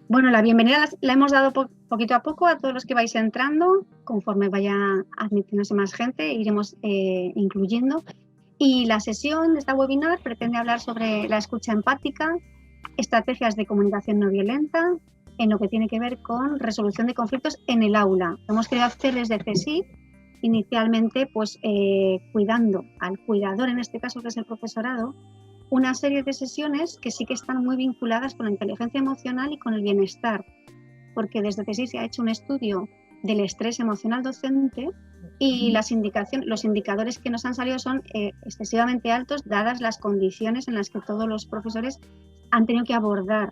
Bueno, la bienvenida la hemos dado poquito a poco a todos los que vais entrando. Conforme vaya admitiéndose más gente, iremos incluyendo. Y la sesión de esta webinar pretende hablar sobre la escucha empática, estrategias de comunicación no violenta, en lo que tiene que ver con resolución de conflictos en el aula. Lo hemos querido hacer desde CSIC, inicialmente pues cuidando al cuidador, en este caso que es el profesorado, una serie de sesiones que sí que están muy vinculadas con la inteligencia emocional y con el bienestar, porque desde CSIC se ha hecho un estudio del estrés emocional docente y los indicadores que nos han salido son excesivamente altos, dadas las condiciones en las que todos los profesores han tenido que abordar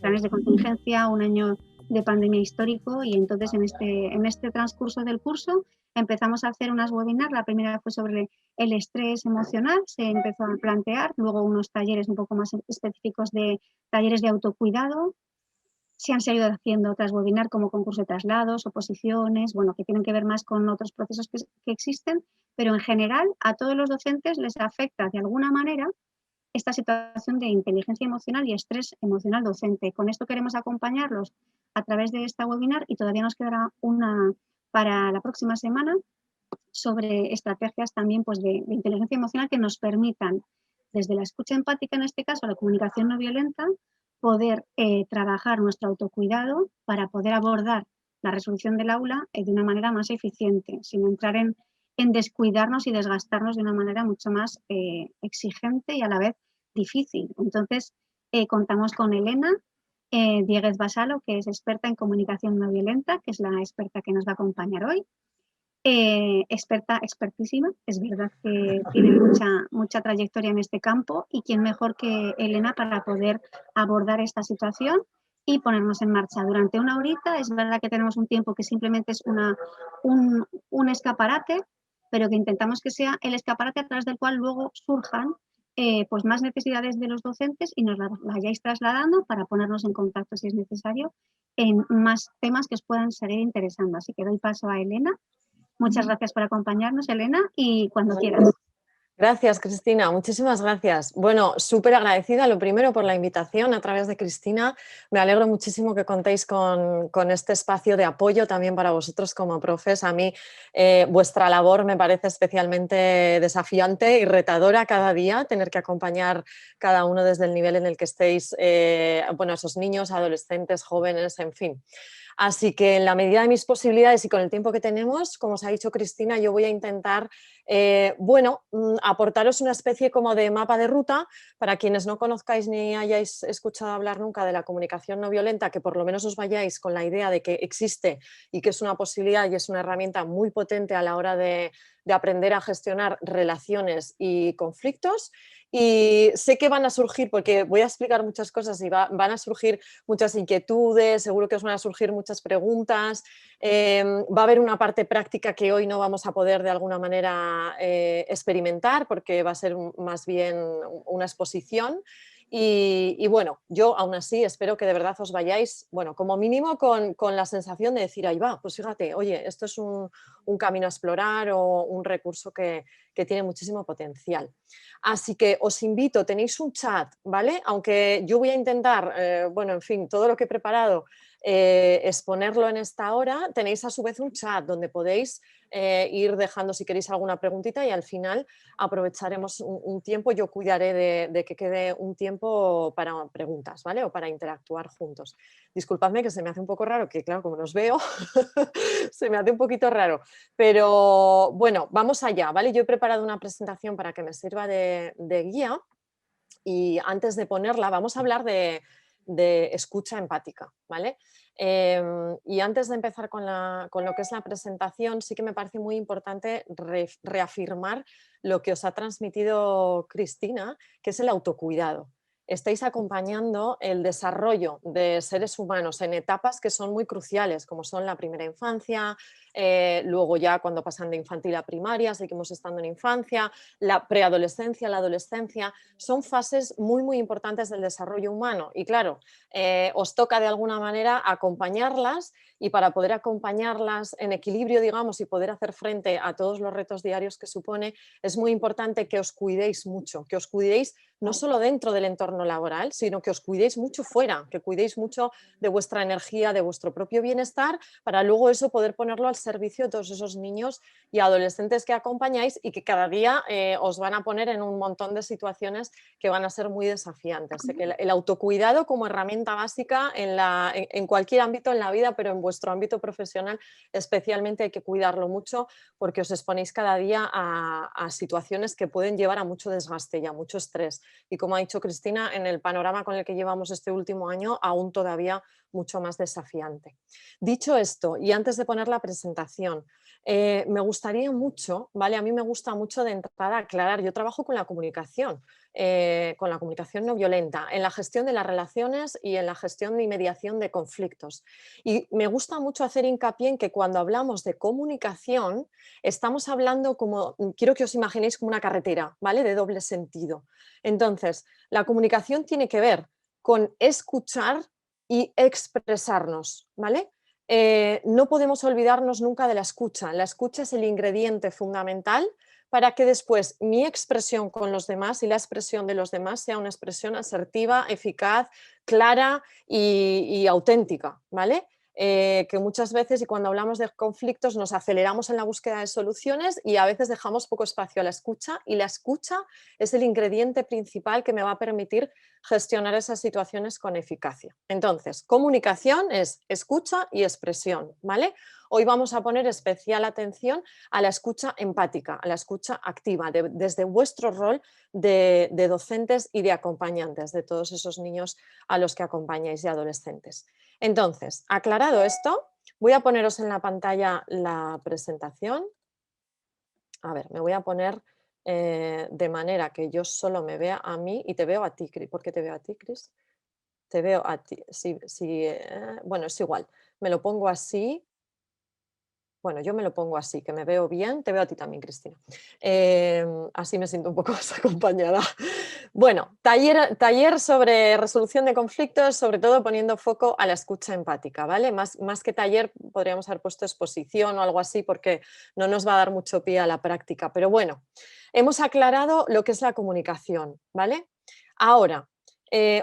planes de contingencia, un año de pandemia histórico, y entonces en este transcurso del curso empezamos a hacer unas webinars. La primera fue sobre el estrés emocional, se empezó a plantear, luego unos talleres un poco más específicos de talleres de autocuidado. Se han seguido haciendo otras webinars como concurso de traslados, oposiciones, bueno, que tienen que ver más con otros procesos que existen, pero en general a todos los docentes les afecta de alguna manera esta situación de inteligencia emocional y estrés emocional docente. Con esto queremos acompañarlos a través de esta webinar, y todavía nos quedará una para la próxima semana sobre estrategias también pues, de inteligencia emocional que nos permitan, desde la escucha empática, en este caso, la comunicación no violenta, poder trabajar nuestro autocuidado para poder abordar la resolución del aula de una manera más eficiente, sin entrar en descuidarnos y desgastarnos de una manera mucho más exigente y a la vez difícil. Entonces, contamos con Elena Dieguez Basalo, que es experta en comunicación no violenta, que es la experta que nos va a acompañar hoy. Expertísima, es verdad que tiene mucha trayectoria en este campo, y quién mejor que Elena para poder abordar esta situación y ponernos en marcha durante una horita. Es verdad que tenemos un tiempo que simplemente es un escaparate, pero que intentamos que sea el escaparate a través del cual luego surjan pues más necesidades de los docentes y nos las vayáis trasladando para ponernos en contacto, si es necesario, en más temas que os puedan seguir interesando. Así que doy paso a Elena. Muchas gracias por acompañarnos, Elena, y cuando quieras. Gracias, Cristina. Muchísimas gracias. Bueno, súper agradecida, lo primero, por la invitación a través de Cristina. Me alegro muchísimo que contéis con este espacio de apoyo también para vosotros como profes. A mí vuestra labor me parece especialmente desafiante y retadora cada día, tener que acompañar cada uno desde el nivel en el que estéis, bueno, a esos niños, adolescentes, jóvenes, en fin. Así que en la medida de mis posibilidades y con el tiempo que tenemos, como os ha dicho Cristina, yo voy a intentar aportaros una especie como de mapa de ruta para quienes no conozcáis ni hayáis escuchado hablar nunca de la comunicación no violenta, que por lo menos os vayáis con la idea de que existe y que es una posibilidad y es una herramienta muy potente a la hora de aprender a gestionar relaciones y conflictos. Y sé que van a surgir, porque voy a explicar muchas cosas y van a surgir muchas inquietudes, seguro que os van a surgir muchas preguntas. Va a haber una parte práctica que hoy no vamos a poder de alguna manera experimentar, porque va a ser más bien una exposición. Y bueno, yo aún así espero que de verdad os vayáis, bueno, como mínimo con la sensación de decir, ahí va, pues fíjate, oye, esto es un camino a explorar o un recurso que tiene muchísimo potencial. Así que os invito, tenéis un chat, ¿vale? Aunque yo voy a intentar, bueno, en fin, todo lo que he preparado, exponerlo en esta hora, tenéis a su vez un chat donde podéis ir dejando si queréis alguna preguntita, y al final aprovecharemos un tiempo, yo cuidaré de que quede un tiempo para preguntas, ¿vale? O para interactuar juntos. Disculpadme que se me hace un poco raro, que claro, como nos veo, se me hace un poquito raro, pero bueno, vamos allá, ¿vale? Yo he preparado una presentación para que me sirva de guía, y antes de ponerla vamos a hablar de escucha empática, ¿vale? Y antes de empezar con lo que es la presentación, sí que me parece muy importante reafirmar lo que os ha transmitido Cristina, que es el autocuidado. Estáis acompañando el desarrollo de seres humanos en etapas que son muy cruciales, como son la primera infancia, luego ya cuando pasan de infantil a primaria, seguimos estando en infancia, la preadolescencia, la adolescencia, son fases muy, muy importantes del desarrollo humano. Y claro, os toca de alguna manera acompañarlas, y para poder acompañarlas en equilibrio, digamos, y poder hacer frente a todos los retos diarios que supone, es muy importante que os cuidéis mucho, que os cuidéis no solo dentro del entorno laboral, sino que os cuidéis mucho fuera, que cuidéis mucho de vuestra energía, de vuestro propio bienestar, para luego eso poder ponerlo al servicio de todos esos niños y adolescentes que acompañáis y que cada día os van a poner en un montón de situaciones que van a ser muy desafiantes. Sé que el autocuidado como herramienta básica en cualquier ámbito en la vida, pero en vuestro ámbito profesional especialmente hay que cuidarlo mucho porque os exponéis cada día a situaciones que pueden llevar a mucho desgaste y a mucho estrés. Y como ha dicho Cristina, en el panorama con el que llevamos este último año, aún todavía mucho más desafiante. Dicho esto, y antes de poner la presentación, me gustaría mucho, ¿vale? A mí me gusta mucho de entrada aclarar, yo trabajo con la comunicación no violenta, en la gestión de las relaciones y en la gestión y mediación de conflictos. Y me gusta mucho hacer hincapié en que cuando hablamos de comunicación, estamos hablando como, quiero que os imaginéis como una carretera, ¿vale? De doble sentido. Entonces, la comunicación tiene que ver con escuchar y expresarnos, ¿vale? No podemos olvidarnos nunca de la escucha. La escucha es el ingrediente fundamental para que después mi expresión con los demás y la expresión de los demás sea una expresión asertiva, eficaz, clara y auténtica, ¿vale? Que muchas veces, y cuando hablamos de conflictos, nos aceleramos en la búsqueda de soluciones y a veces dejamos poco espacio a la escucha, y la escucha es el ingrediente principal que me va a permitir gestionar esas situaciones con eficacia. Entonces, comunicación es escucha y expresión, ¿vale? Hoy vamos a poner especial atención a la escucha empática, a la escucha activa, desde vuestro rol de docentes y de acompañantes de todos esos niños a los que acompañáis y adolescentes. Entonces, aclarado esto, voy a poneros en la pantalla la presentación. A ver, me voy a poner de manera que yo solo me vea a mí y te veo a ti, Cris. ¿Por qué te veo a ti, Cris? Te veo a ti. Sí, sí, bueno, es igual. Me lo pongo así. Bueno, yo me lo pongo así, que me veo bien. Te veo a ti también, Cristina. Así me siento un poco más acompañada. Bueno, taller sobre resolución de conflictos, sobre todo poniendo foco a la escucha empática, ¿vale? Más que taller podríamos haber puesto exposición o algo así porque no nos va a dar mucho pie a la práctica. Pero bueno, hemos aclarado lo que es la comunicación, ¿vale? Ahora,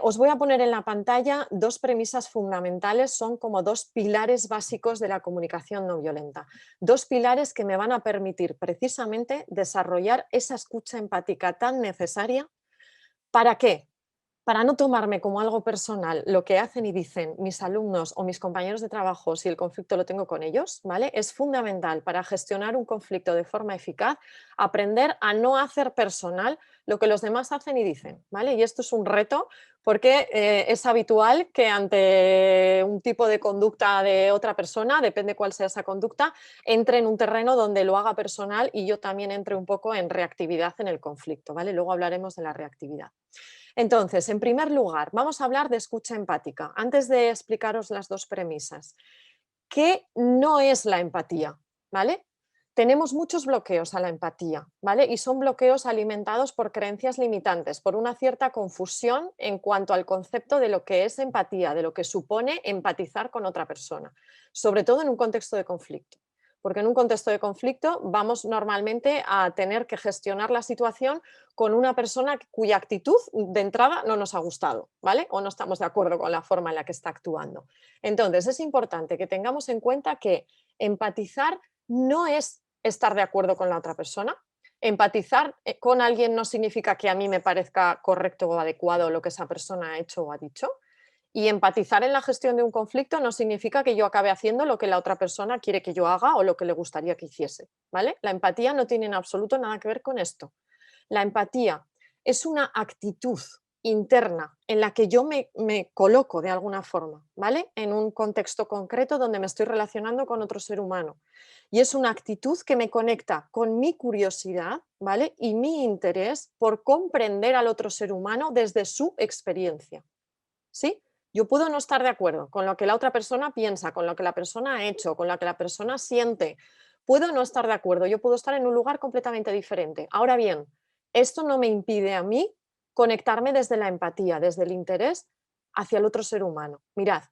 os voy a poner en la pantalla dos premisas fundamentales, son como dos pilares básicos de la comunicación no violenta. Dos pilares que me van a permitir precisamente desarrollar esa escucha empática tan necesaria. ¿Para qué? Para no tomarme como algo personal lo que hacen y dicen mis alumnos o mis compañeros de trabajo si el conflicto lo tengo con ellos, ¿vale? Es fundamental para gestionar un conflicto de forma eficaz aprender a no hacer personal lo que los demás hacen y dicen, ¿vale? Y esto es un reto porque es habitual que ante un tipo de conducta de otra persona, depende cuál sea esa conducta, entre en un terreno donde lo haga personal y yo también entre un poco en reactividad en el conflicto, ¿vale? Luego hablaremos de la reactividad. Entonces, en primer lugar, vamos a hablar de escucha empática. Antes de explicaros las dos premisas, ¿qué no es la empatía? ¿Vale? Tenemos muchos bloqueos a la empatía, ¿vale? Y son bloqueos alimentados por creencias limitantes, por una cierta confusión en cuanto al concepto de lo que es empatía, de lo que supone empatizar con otra persona, sobre todo en un contexto de conflicto. Porque en un contexto de conflicto vamos normalmente a tener que gestionar la situación con una persona cuya actitud de entrada no nos ha gustado, ¿vale? O no estamos de acuerdo con la forma en la que está actuando. Entonces, es importante que tengamos en cuenta que empatizar no es estar de acuerdo con la otra persona. Empatizar con alguien no significa que a mí me parezca correcto o adecuado lo que esa persona ha hecho o ha dicho. Y empatizar en la gestión de un conflicto no significa que yo acabe haciendo lo que la otra persona quiere que yo haga o lo que le gustaría que hiciese, ¿vale? La empatía no tiene en absoluto nada que ver con esto. La empatía es una actitud interna en la que yo me coloco de alguna forma, ¿vale? En un contexto concreto donde me estoy relacionando con otro ser humano. Y es una actitud que me conecta con mi curiosidad, ¿vale? Y mi interés por comprender al otro ser humano desde su experiencia, ¿sí? Yo puedo no estar de acuerdo con lo que la otra persona piensa, con lo que la persona ha hecho, con lo que la persona siente. Puedo no estar de acuerdo, yo puedo estar en un lugar completamente diferente. Ahora bien, esto no me impide a mí conectarme desde la empatía, desde el interés hacia el otro ser humano. Mirad,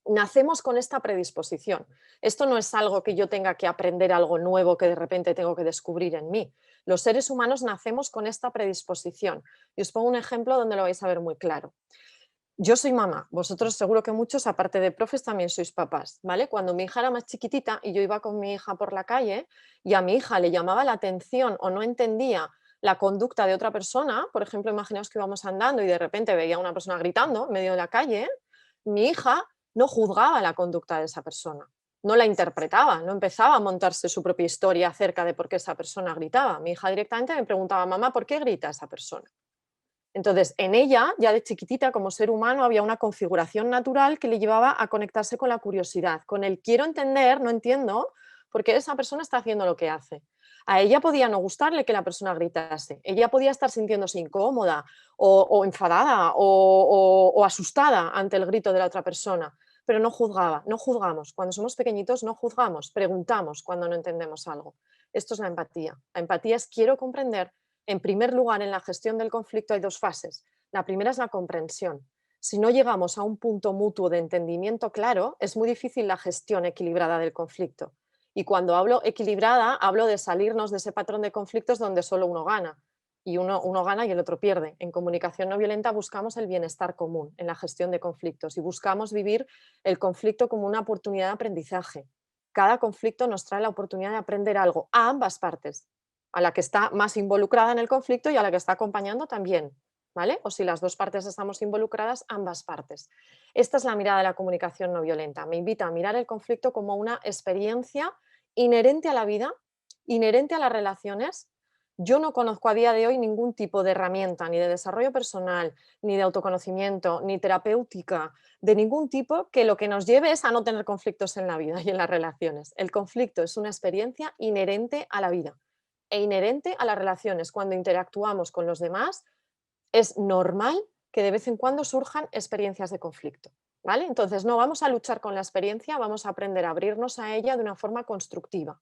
nacemos con esta predisposición. Esto no es algo que yo tenga que aprender algo nuevo que de repente tengo que descubrir en mí. Los seres humanos nacemos con esta predisposición. Y os pongo un ejemplo donde lo vais a ver muy claro. Yo soy mamá, vosotros seguro que muchos, aparte de profes, también sois papás, ¿vale? Cuando mi hija era más chiquitita y yo iba con mi hija por la calle y a mi hija le llamaba la atención o no entendía la conducta de otra persona, por ejemplo, imaginaos que íbamos andando y de repente veía a una persona gritando en medio de la calle, mi hija no juzgaba la conducta de esa persona, no la interpretaba, no empezaba a montarse su propia historia acerca de por qué esa persona gritaba. Mi hija directamente me preguntaba, mamá, ¿por qué grita esa persona? Entonces, en ella, ya de chiquitita, como ser humano, había una configuración natural que le llevaba a conectarse con la curiosidad, con el quiero entender, no entiendo por qué esa persona está haciendo lo que hace. A ella podía no gustarle que la persona gritase, ella podía estar sintiéndose incómoda o enfadada o asustada ante el grito de la otra persona, pero no juzgaba, no juzgamos. Cuando somos pequeñitos no juzgamos, preguntamos cuando no entendemos algo. Esto es la empatía. La empatía es quiero comprender. En primer lugar, en la gestión del conflicto hay dos fases. La primera es la comprensión. Si no llegamos a un punto mutuo de entendimiento claro, es muy difícil la gestión equilibrada del conflicto. Y cuando hablo equilibrada, hablo de salirnos de ese patrón de conflictos donde solo uno gana. Y uno gana y el otro pierde. En comunicación no violenta buscamos el bienestar común en la gestión de conflictos y buscamos vivir el conflicto como una oportunidad de aprendizaje. Cada conflicto nos trae la oportunidad de aprender algo a ambas partes, a la que está más involucrada en el conflicto y a la que está acompañando también, ¿vale? O si las dos partes estamos involucradas, ambas partes. Esta es la mirada de la comunicación no violenta. Me invita a mirar el conflicto como una experiencia inherente a la vida, inherente a las relaciones. Yo no conozco a día de hoy ningún tipo de herramienta, ni de desarrollo personal, ni de autoconocimiento, ni terapéutica, de ningún tipo que lo que nos lleve es a no tener conflictos en la vida y en las relaciones. El conflicto es una experiencia inherente a la vida e inherente a las relaciones. Cuando interactuamos con los demás, es normal que de vez en cuando surjan experiencias de conflicto, ¿vale? Entonces, no vamos a luchar con la experiencia, vamos a aprender a abrirnos a ella de una forma constructiva,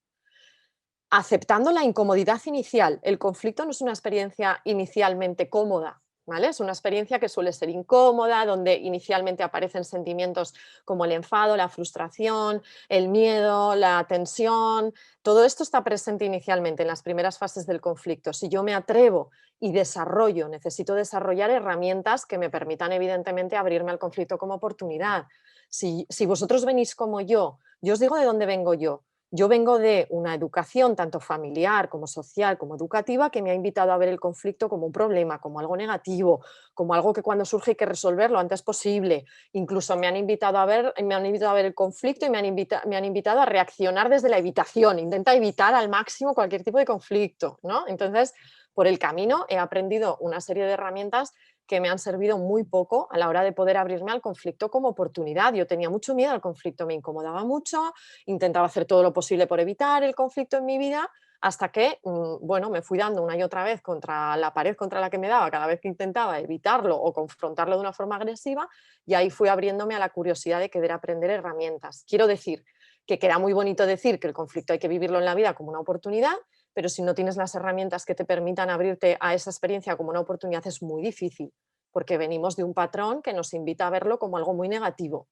aceptando la incomodidad inicial. El conflicto no es una experiencia inicialmente cómoda, ¿vale? Es una experiencia que suele ser incómoda, donde inicialmente aparecen sentimientos como el enfado, la frustración, el miedo, la tensión. Todo esto está presente inicialmente en las primeras fases del conflicto. Si yo me atrevo y desarrollo, necesito desarrollar herramientas que me permitan evidentemente abrirme al conflicto como oportunidad. Si vosotros venís como yo os digo de dónde vengo yo. Yo vengo de una educación tanto familiar como social como educativa que me ha invitado a ver el conflicto como un problema, como algo negativo, como algo que cuando surge hay que resolver lo antes posible. Incluso me han invitado a ver el conflicto y me han invitado a reaccionar desde la evitación. Intenta evitar al máximo cualquier tipo de conflicto, ¿no? Entonces, por el camino he aprendido una serie de herramientas que me han servido muy poco a la hora de poder abrirme al conflicto como oportunidad. Yo tenía mucho miedo al conflicto, me incomodaba mucho, intentaba hacer todo lo posible por evitar el conflicto en mi vida, hasta que, bueno, me fui dando una y otra vez contra la pared contra la que me daba cada vez que intentaba evitarlo o confrontarlo de una forma agresiva, y ahí fui abriéndome a la curiosidad de querer aprender herramientas. Quiero decir que queda muy bonito decir que el conflicto hay que vivirlo en la vida como una oportunidad, pero si no tienes las herramientas que te permitan abrirte a esa experiencia como una oportunidad es muy difícil, porque venimos de un patrón que nos invita a verlo como algo muy negativo.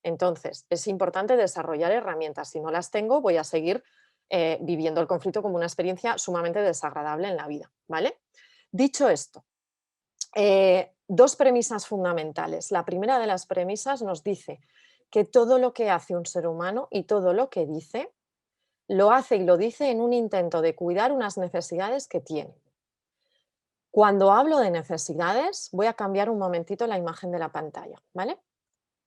Entonces, es importante desarrollar herramientas. Si no las tengo, voy a seguir viviendo el conflicto como una experiencia sumamente desagradable en la vida, ¿vale? Dicho esto, dos premisas fundamentales. La primera de las premisas nos dice que todo lo que hace un ser humano y todo lo que dice, lo hace y lo dice en un intento de cuidar unas necesidades que tiene. Cuando hablo de necesidades, voy a cambiar un momentito la imagen de la pantalla, ¿vale?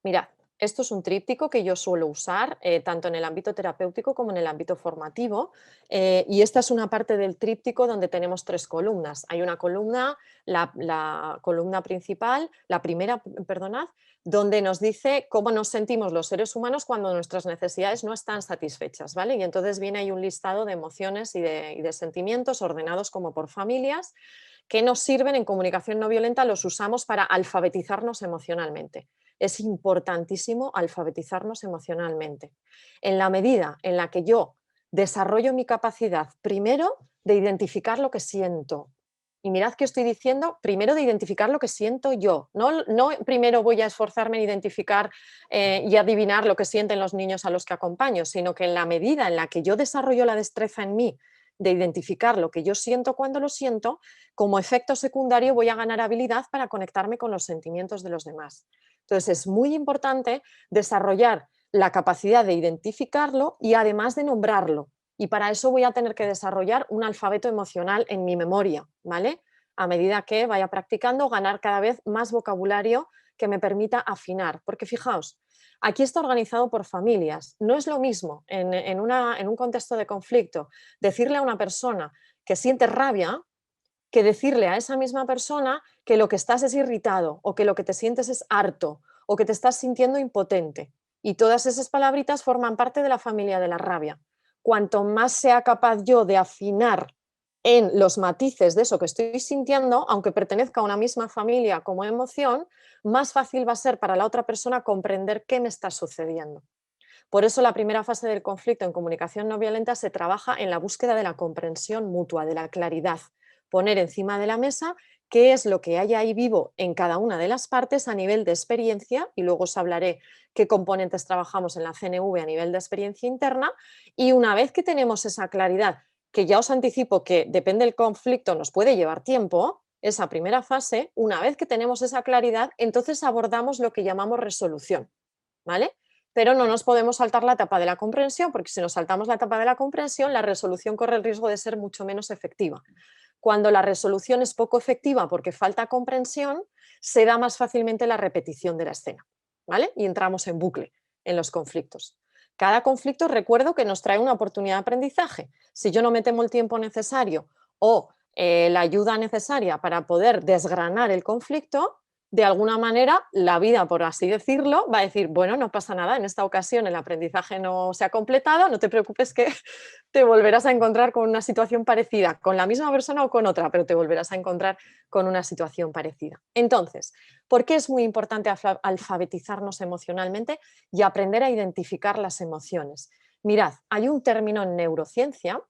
Mirad, esto es un tríptico que yo suelo usar tanto en el ámbito terapéutico como en el ámbito formativo, y esta es una parte del tríptico donde tenemos tres columnas. Hay una columna, la columna principal, la primera, perdonad, donde nos dice cómo nos sentimos los seres humanos cuando nuestras necesidades no están satisfechas, ¿vale? Y entonces viene ahí un listado de emociones y de sentimientos ordenados como por familias que nos sirven en comunicación no violenta, los usamos para alfabetizarnos emocionalmente. Es importantísimo alfabetizarnos emocionalmente. En la medida en la que yo desarrollo mi capacidad, primero, de identificar lo que siento. Y mirad que estoy diciendo, primero de identificar lo que siento yo. No primero voy a esforzarme en identificar y adivinar lo que sienten los niños a los que acompaño, sino que en la medida en la que yo desarrollo la destreza en mí de identificar lo que yo siento cuando lo siento, como efecto secundario voy a ganar habilidad para conectarme con los sentimientos de los demás. Entonces es muy importante desarrollar la capacidad de identificarlo y además de nombrarlo. Y para eso voy a tener que desarrollar un alfabeto emocional en mi memoria, ¿vale? A medida que vaya practicando, ganar cada vez más vocabulario que me permita afinar. Porque fijaos, aquí está organizado por familias. No es lo mismo en un contexto de conflicto decirle a una persona que siente rabia que decirle a esa misma persona que lo que estás es irritado o que lo que te sientes es harto o que te estás sintiendo impotente. Y todas esas palabritas forman parte de la familia de la rabia. Cuanto más sea capaz yo de afinar en los matices de eso que estoy sintiendo, aunque pertenezca a una misma familia como emoción, más fácil va a ser para la otra persona comprender qué me está sucediendo. Por eso la primera fase del conflicto en comunicación no violenta se trabaja en la búsqueda de la comprensión mutua, de la claridad, poner encima de la mesa qué es lo que hay ahí vivo en cada una de las partes a nivel de experiencia, y luego os hablaré qué componentes trabajamos en la CNV a nivel de experiencia interna, y una vez que tenemos esa claridad, que ya os anticipo que depende del conflicto, nos puede llevar tiempo, esa primera fase, una vez que tenemos esa claridad, entonces abordamos lo que llamamos resolución, ¿vale? Pero no nos podemos saltar la etapa de la comprensión, porque si nos saltamos la etapa de la comprensión, la resolución corre el riesgo de ser mucho menos efectiva. Cuando la resolución es poco efectiva porque falta comprensión, se da más fácilmente la repetición de la escena, ¿vale? Y entramos en bucle en los conflictos. Cada conflicto, recuerdo que nos trae una oportunidad de aprendizaje. Si yo no me tomo el tiempo necesario o la ayuda necesaria para poder desgranar el conflicto, de alguna manera la vida, por así decirlo, va a decir, bueno, no pasa nada, en esta ocasión el aprendizaje no se ha completado, no te preocupes que te volverás a encontrar con una situación parecida, con la misma persona o con otra, pero te volverás a encontrar con una situación parecida. Entonces, ¿por qué es muy importante alfabetizarnos emocionalmente y aprender a identificar las emociones? Mirad, hay un término en neurociencia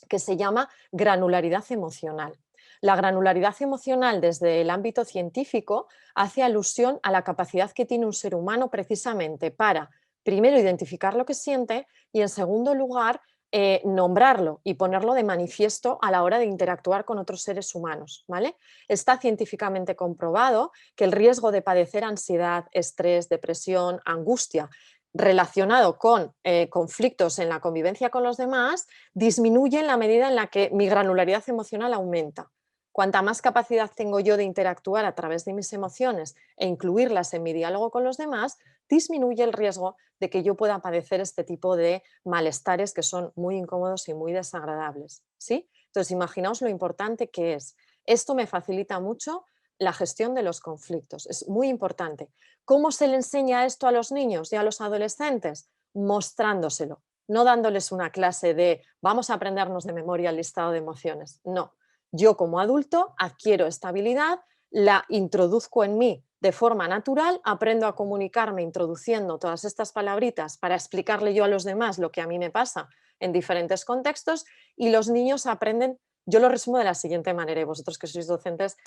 que se llama granularidad emocional. La granularidad emocional desde el ámbito científico hace alusión a la capacidad que tiene un ser humano precisamente para, primero, identificar lo que siente y, en segundo lugar, nombrarlo y ponerlo de manifiesto a la hora de interactuar con otros seres humanos, ¿vale? Está científicamente comprobado que el riesgo de padecer ansiedad, estrés, depresión, angustia relacionado con conflictos en la convivencia con los demás disminuye en la medida en la que mi granularidad emocional aumenta. Cuanta más capacidad tengo yo de interactuar a través de mis emociones e incluirlas en mi diálogo con los demás, disminuye el riesgo de que yo pueda padecer este tipo de malestares que son muy incómodos y muy desagradables, ¿sí? Entonces, imaginaos lo importante que es. Esto me facilita mucho la gestión de los conflictos. Es muy importante. ¿Cómo se le enseña esto a los niños y a los adolescentes? Mostrándoselo, no dándoles una clase de vamos a aprendernos de memoria el listado de emociones. No, yo como adulto adquiero esta habilidad, la introduzco en mí de forma natural, aprendo a comunicarme introduciendo todas estas palabritas para explicarle yo a los demás lo que a mí me pasa en diferentes contextos, y los niños aprenden. Yo lo resumo de la siguiente manera, y vosotros que sois docentes,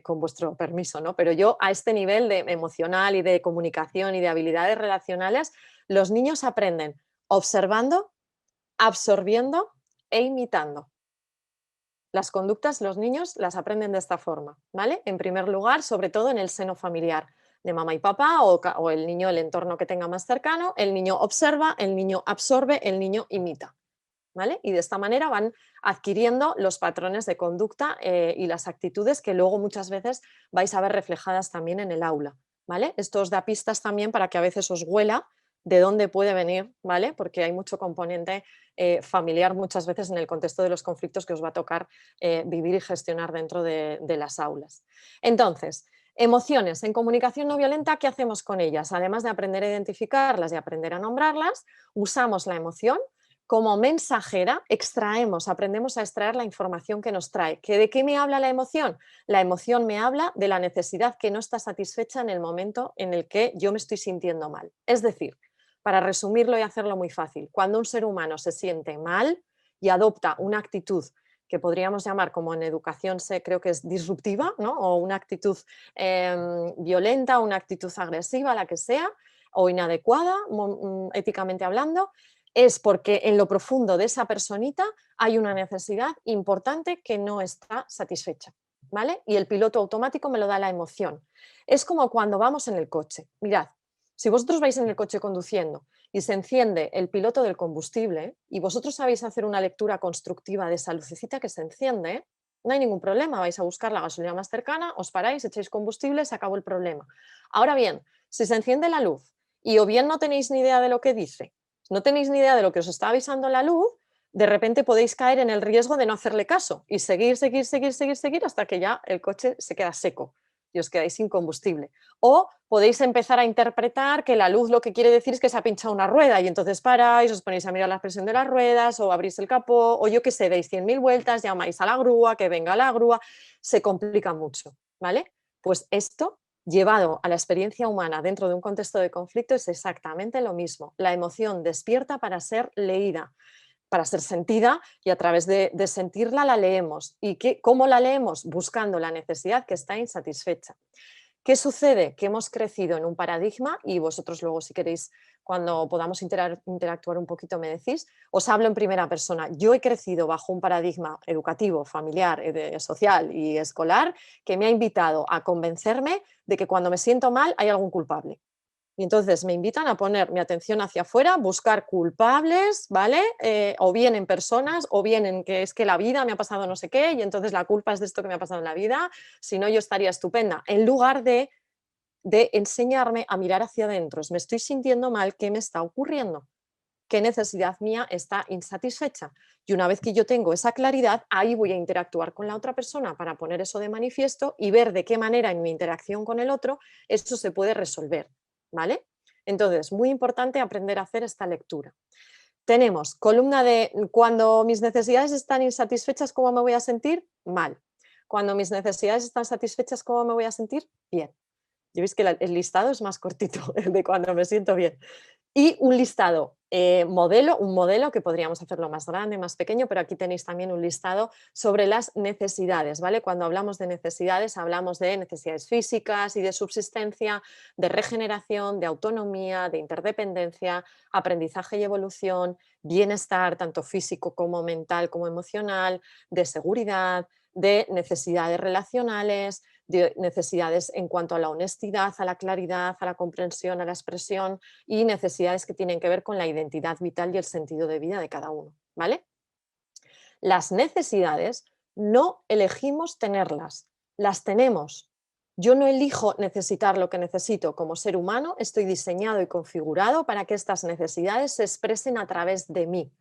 con vuestro permiso, ¿no? Pero yo a este nivel de emocional y de comunicación y de habilidades relacionales, los niños aprenden observando, absorbiendo e imitando. Las conductas los niños las aprenden de esta forma, ¿vale? En primer lugar, sobre todo en el seno familiar de mamá y papá o el niño, el entorno que tenga más cercano, el niño observa, el niño absorbe, el niño imita, ¿vale? Y de esta manera van adquiriendo los patrones de conducta y las actitudes que luego muchas veces vais a ver reflejadas también en el aula, ¿vale? Esto os da pistas también para que a veces os huela de dónde puede venir, ¿vale? Porque hay mucho componente familiar muchas veces en el contexto de los conflictos que os va a tocar vivir y gestionar dentro de las aulas. Entonces, emociones en comunicación no violenta, ¿qué hacemos con ellas? Además de aprender a identificarlas y aprender a nombrarlas, usamos la emoción como mensajera, aprendemos a extraer la información que nos trae. ¿De qué me habla la emoción? La emoción me habla de la necesidad que no está satisfecha en el momento en el que yo me estoy sintiendo mal. Es decir, para resumirlo y hacerlo muy fácil, cuando un ser humano se siente mal y adopta una actitud que podríamos llamar, como en educación creo que es disruptiva, ¿no? O una actitud violenta, una actitud agresiva, la que sea, o inadecuada, éticamente hablando, es porque en lo profundo de esa personita hay una necesidad importante que no está satisfecha, ¿vale? Y el piloto automático me lo da la emoción. Es como cuando vamos en el coche. Mirad, si vosotros vais en el coche conduciendo y se enciende el piloto del combustible y vosotros sabéis hacer una lectura constructiva de esa lucecita que se enciende, no hay ningún problema, vais a buscar la gasolina más cercana, os paráis, echáis combustible, se acabó el problema. Ahora bien, si se enciende la luz y o bien no tenéis ni idea de lo que dice, no tenéis ni idea de lo que os está avisando la luz, de repente podéis caer en el riesgo de no hacerle caso y seguir hasta que ya el coche se queda seco y os quedáis sin combustible. O podéis empezar a interpretar que la luz lo que quiere decir es que se ha pinchado una rueda y entonces paráis, os ponéis a mirar la presión de las ruedas o abrís el capó o yo qué sé, deis 100.000 vueltas, llamáis a la grúa, que venga la grúa, se complica mucho, ¿vale? Pues esto llevado a la experiencia humana dentro de un contexto de conflicto es exactamente lo mismo. La emoción despierta para ser leída, para ser sentida y a través de sentirla la leemos. ¿Y cómo la leemos? Buscando la necesidad que está insatisfecha. ¿Qué sucede? Que hemos crecido en un paradigma y vosotros luego si queréis cuando podamos interactuar un poquito me decís, os hablo en primera persona. Yo he crecido bajo un paradigma educativo, familiar, social y escolar que me ha invitado a convencerme de que cuando me siento mal hay algún culpable. Y entonces me invitan a poner mi atención hacia afuera, buscar culpables, ¿vale? O bien en personas, o bien en que es que la vida me ha pasado no sé qué, y entonces la culpa es de esto que me ha pasado en la vida, si no yo estaría estupenda. En lugar de enseñarme a mirar hacia adentro, me estoy sintiendo mal, ¿qué me está ocurriendo? ¿Qué necesidad mía está insatisfecha? Y una vez que yo tengo esa claridad, ahí voy a interactuar con la otra persona para poner eso de manifiesto y ver de qué manera en mi interacción con el otro eso se puede resolver, ¿vale? Entonces, muy importante aprender a hacer esta lectura. Tenemos columna de cuando mis necesidades están insatisfechas, ¿cómo me voy a sentir? Mal. Cuando mis necesidades están satisfechas, ¿cómo me voy a sentir? Bien. Ya veis que el listado es más cortito de cuando me siento bien. Y un listado un modelo que podríamos hacerlo más grande, más pequeño, pero aquí tenéis también un listado sobre las necesidades, ¿vale? Cuando hablamos de necesidades, hablamos de necesidades físicas y de subsistencia, de regeneración, de autonomía, de interdependencia, aprendizaje y evolución, bienestar, tanto físico como mental como emocional, de seguridad, de necesidades relacionales, de necesidades en cuanto a la honestidad, a la claridad, a la comprensión, a la expresión y necesidades que tienen que ver con la identidad vital y el sentido de vida de cada uno, ¿vale? Las necesidades no elegimos tenerlas, las tenemos. Yo no elijo necesitar lo que necesito como ser humano, estoy diseñado y configurado para que estas necesidades se expresen a través de mí.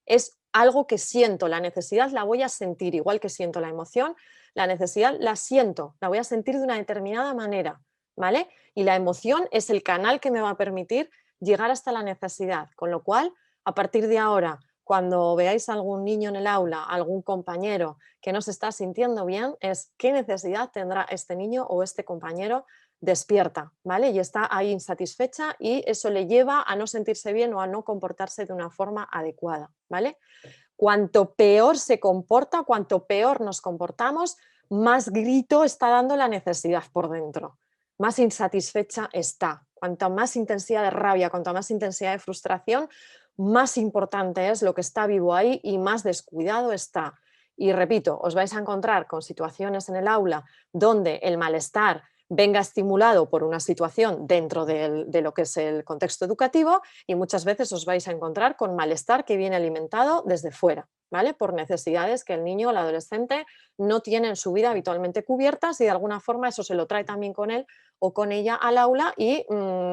Es algo que siento, la necesidad la voy a sentir, igual que siento la emoción, la necesidad la siento, la voy a sentir de una determinada manera, ¿vale? Y la emoción es el canal que me va a permitir llegar hasta la necesidad, con lo cual, a partir de ahora, cuando veáis a algún niño en el aula, algún compañero que no se está sintiendo bien, es qué necesidad tendrá este niño o este compañero despierta, ¿vale? Y está ahí insatisfecha y eso le lleva a no sentirse bien o a no comportarse de una forma adecuada, ¿vale? Cuanto peor se comporta, cuanto peor nos comportamos, más grito está dando la necesidad por dentro, más insatisfecha está. Cuanta más intensidad de rabia, cuanta más intensidad de frustración, más importante es lo que está vivo ahí y más descuidado está. Y repito, os vais a encontrar con situaciones en el aula donde el malestar venga estimulado por una situación dentro de lo que es el contexto educativo y muchas veces os vais a encontrar con malestar que viene alimentado desde fuera, ¿vale? Por necesidades que el niño o el adolescente no tiene en su vida habitualmente cubiertas y de alguna forma eso se lo trae también con él o con ella al aula y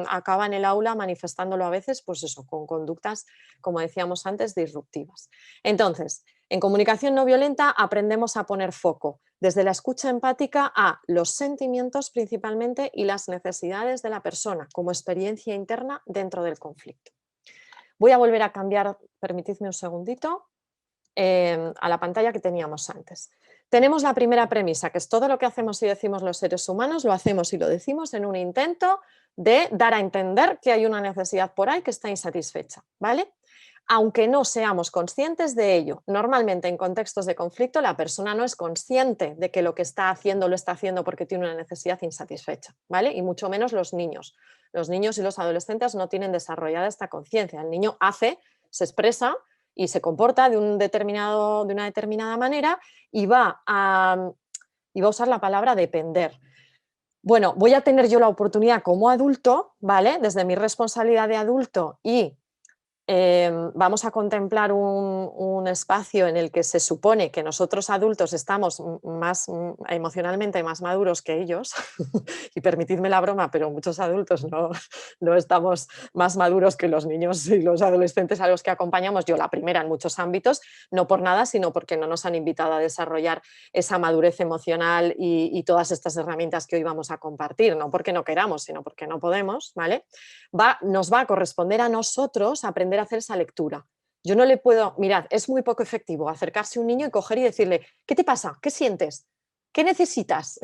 acaba en el aula manifestándolo a veces, pues eso, con conductas, como decíamos antes, disruptivas. Entonces, en comunicación no violenta aprendemos a poner foco desde la escucha empática a los sentimientos principalmente y las necesidades de la persona como experiencia interna dentro del conflicto. Voy a volver a cambiar, permitidme un segundito, a la pantalla que teníamos antes. Tenemos la primera premisa, que es todo lo que hacemos y decimos los seres humanos, lo hacemos y lo decimos en un intento de dar a entender que hay una necesidad por ahí que está insatisfecha, ¿vale? Aunque no seamos conscientes de ello. Normalmente en contextos de conflicto la persona no es consciente de que lo que está haciendo lo está haciendo porque tiene una necesidad insatisfecha, ¿vale? Y mucho menos los niños. Los niños y los adolescentes no tienen desarrollada esta conciencia. El niño hace se expresa y se comporta de una determinada manera y va a usar la palabra depender. Bueno, voy a tener yo la oportunidad como adulto, ¿vale? Desde mi responsabilidad de adulto y vamos a contemplar un espacio en el que se supone que nosotros adultos estamos más emocionalmente más maduros que ellos, y permitidme la broma, pero muchos adultos no estamos más maduros que los niños y los adolescentes a los que acompañamos, yo la primera en muchos ámbitos, no por nada, sino porque no nos han invitado a desarrollar esa madurez emocional y todas estas herramientas que hoy vamos a compartir, no porque no queramos, sino porque no podemos, ¿vale? Nos va a corresponder a nosotros aprender a hacer esa lectura. Yo no le puedo, mirad, es muy poco efectivo acercarse a un niño y coger y decirle, ¿qué te pasa? ¿Qué sientes? ¿Qué necesitas?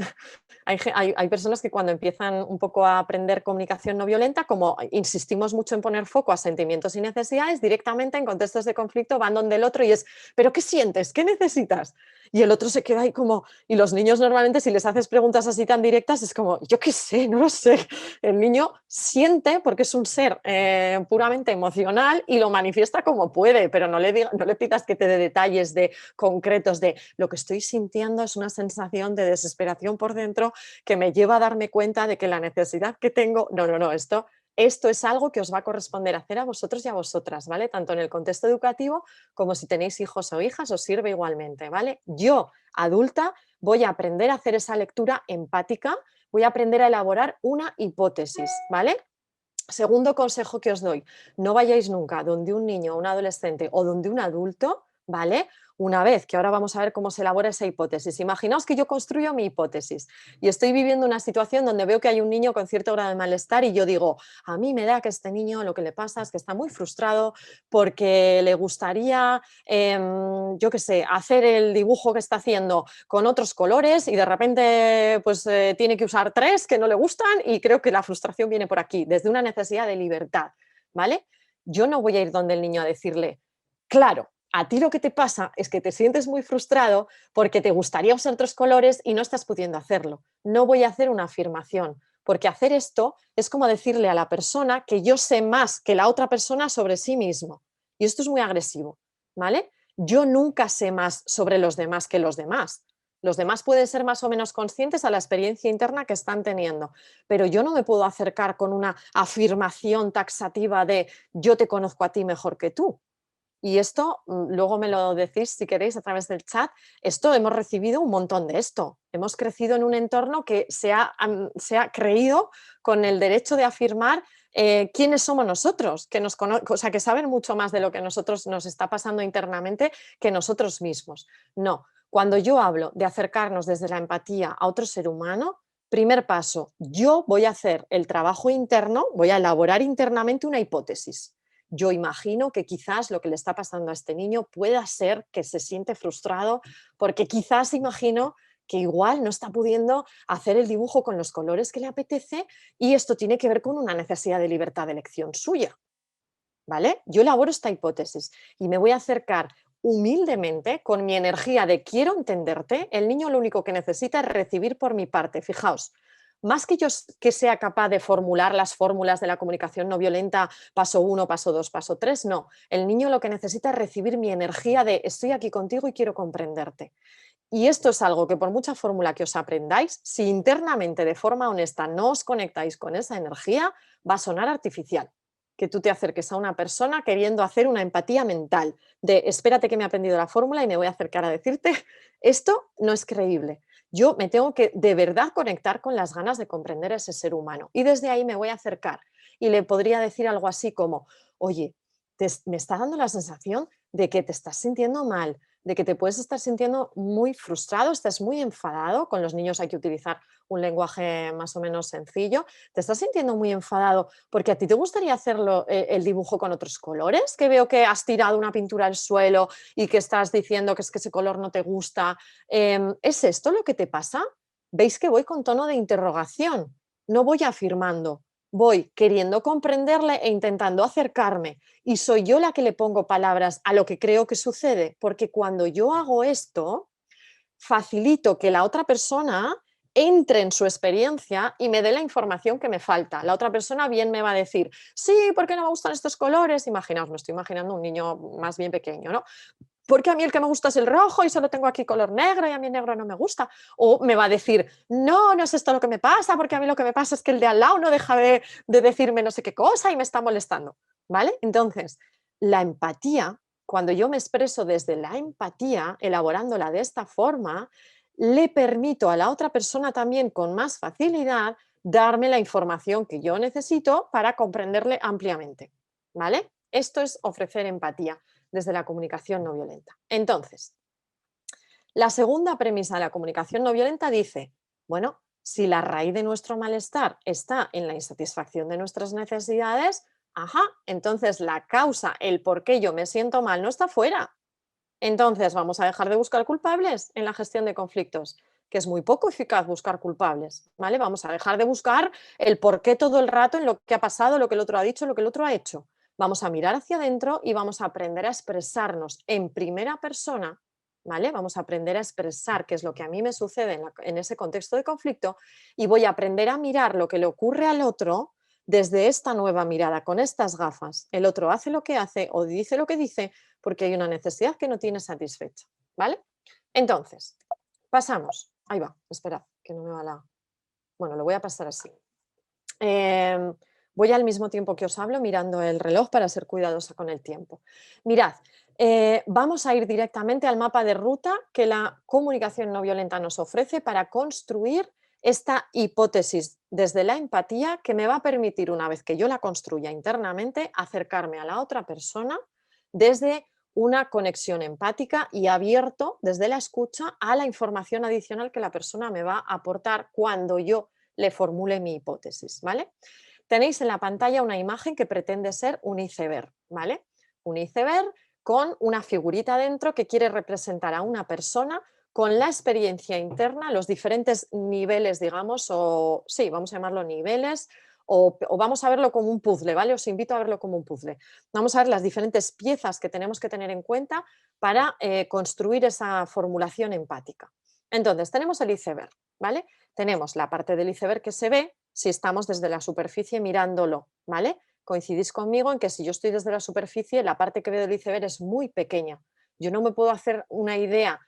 Hay personas que cuando empiezan un poco a aprender comunicación no violenta, como insistimos mucho en poner foco a sentimientos y necesidades, directamente en contextos de conflicto van donde el otro y es, ¿pero qué sientes? ¿Qué necesitas? Y el otro se queda ahí como, y los niños normalmente si les haces preguntas así tan directas es como, yo qué sé, no lo sé. El niño siente porque es un ser puramente emocional y lo manifiesta como puede, pero no le pidas que te dé detalles concretos de lo que estoy sintiendo es una sensación de desesperación por dentro que me lleva a darme cuenta de que la necesidad que tengo, no, esto es algo que os va a corresponder hacer a vosotros y a vosotras, ¿vale? Tanto en el contexto educativo como si tenéis hijos o hijas, os sirve igualmente, ¿vale? Yo, adulta, voy a aprender a hacer esa lectura empática, voy a aprender a elaborar una hipótesis, ¿vale? Segundo consejo que os doy, no vayáis nunca donde un niño, un adolescente o donde un adulto, ¿vale? Una vez que ahora vamos a ver cómo se elabora esa hipótesis. Imaginaos que yo construyo mi hipótesis y estoy viviendo una situación donde veo que hay un niño con cierto grado de malestar y yo digo, a mí me da que este niño lo que le pasa es que está muy frustrado porque le gustaría, yo qué sé, hacer el dibujo que está haciendo con otros colores y de repente pues tiene que usar 3 que no le gustan y creo que la frustración viene por aquí, desde una necesidad de libertad, ¿vale? Yo no voy a ir donde el niño a decirle, claro, a ti lo que te pasa es que te sientes muy frustrado porque te gustaría usar otros colores y no estás pudiendo hacerlo. No voy a hacer una afirmación, porque hacer esto es como decirle a la persona que yo sé más que la otra persona sobre sí mismo. Y esto es muy agresivo, ¿vale? Yo nunca sé más sobre los demás que los demás. Los demás pueden ser más o menos conscientes a la experiencia interna que están teniendo, pero yo no me puedo acercar con una afirmación taxativa de yo te conozco a ti mejor que tú. Y esto, luego me lo decís si queréis a través del chat, esto hemos recibido un montón de esto. Hemos crecido en un entorno que se ha creído con el derecho de afirmar quiénes somos nosotros, o sea, que saben mucho más de lo que nosotros nos está pasando internamente que nosotros mismos. No, cuando yo hablo de acercarnos desde la empatía a otro ser humano, primer paso, yo voy a hacer el trabajo interno, voy a elaborar internamente una hipótesis. Yo imagino que quizás lo que le está pasando a este niño pueda ser que se siente frustrado porque quizás imagino que igual no está pudiendo hacer el dibujo con los colores que le apetece y esto tiene que ver con una necesidad de libertad de elección suya, ¿vale? Yo elaboro esta hipótesis y me voy a acercar humildemente con mi energía de quiero entenderte. El niño lo único que necesita es recibir por mi parte, fijaos, más que yo que sea capaz de formular las fórmulas de la comunicación no violenta, paso 1, paso 2, paso 3, no. El niño lo que necesita es recibir mi energía de estoy aquí contigo y quiero comprenderte. Y esto es algo que por mucha fórmula que os aprendáis, si internamente de forma honesta no os conectáis con esa energía, va a sonar artificial. Que tú te acerques a una persona queriendo hacer una empatía mental de espérate que me he aprendido la fórmula y me voy a acercar a decirte, esto no es creíble. Yo me tengo que de verdad conectar con las ganas de comprender a ese ser humano y desde ahí me voy a acercar y le podría decir algo así como, oye, me está dando la sensación de que te estás sintiendo mal, de que te puedes estar sintiendo muy frustrado, estás muy enfadado, con los niños hay que utilizar un lenguaje más o menos sencillo, te estás sintiendo muy enfadado porque a ti te gustaría hacerlo el dibujo con otros colores, que veo que has tirado una pintura al suelo y que estás diciendo que es que ese color no te gusta. ¿Es esto lo que te pasa? ¿Veis que voy con tono de interrogación? No voy afirmando, voy queriendo comprenderle e intentando acercarme y soy yo la que le pongo palabras a lo que creo que sucede, porque cuando yo hago esto, facilito que la otra persona entre en su experiencia y me dé la información que me falta. La otra persona bien me va a decir, sí, ¿por qué no me gustan estos colores? Imaginaos, me estoy imaginando un niño más bien pequeño, ¿no? Porque a mí el que me gusta es el rojo y solo tengo aquí color negro y a mí el negro no me gusta. O me va a decir, no, no es esto lo que me pasa, porque a mí lo que me pasa es que el de al lado no deja de decirme no sé qué cosa y me está molestando, ¿vale? Entonces, la empatía, cuando yo me expreso desde la empatía, elaborándola de esta forma, le permito a la otra persona también con más facilidad darme la información que yo necesito para comprenderle ampliamente, ¿vale? Esto es ofrecer empatía desde la comunicación no violenta. Entonces, la segunda premisa de la comunicación no violenta dice, bueno, si la raíz de nuestro malestar está en la insatisfacción de nuestras necesidades, ajá, entonces la causa, el por qué yo me siento mal no está fuera. Entonces vamos a dejar de buscar culpables en la gestión de conflictos, que es muy poco eficaz buscar culpables, ¿vale? Vamos a dejar de buscar el por qué todo el rato en lo que ha pasado, lo que el otro ha dicho, lo que el otro ha hecho. Vamos a mirar hacia adentro y vamos a aprender a expresarnos en primera persona, ¿vale? Vamos a aprender a expresar qué es lo que a mí me sucede en ese contexto de conflicto y voy a aprender a mirar lo que le ocurre al otro desde esta nueva mirada, con estas gafas. El otro hace lo que hace o dice lo que dice porque hay una necesidad que no tiene satisfecha, ¿vale? Entonces, pasamos. Ahí va, esperad, que no me va la... Bueno, lo voy a pasar así. Voy al mismo tiempo que os hablo mirando el reloj para ser cuidadosa con el tiempo. Mirad, vamos a ir directamente al mapa de ruta que la comunicación no violenta nos ofrece para construir esta hipótesis desde la empatía que me va a permitir, una vez que yo la construya internamente, acercarme a la otra persona desde una conexión empática y abierto desde la escucha a la información adicional que la persona me va a aportar cuando yo le formule mi hipótesis, ¿vale? Tenéis en la pantalla una imagen que pretende ser un iceberg, ¿vale? Un iceberg con una figurita dentro que quiere representar a una persona con la experiencia interna, los diferentes niveles, digamos, o sí, vamos a llamarlo niveles, o vamos a verlo como un puzzle, ¿vale? Os invito a verlo como un puzzle. Vamos a ver las diferentes piezas que tenemos que tener en cuenta para construir esa formulación empática. Entonces, tenemos el iceberg, ¿vale? Tenemos la parte del iceberg que se ve si estamos desde la superficie mirándolo, ¿vale? Coincidís conmigo en que si yo estoy desde la superficie, la parte que veo del iceberg es muy pequeña. Yo no me puedo hacer una idea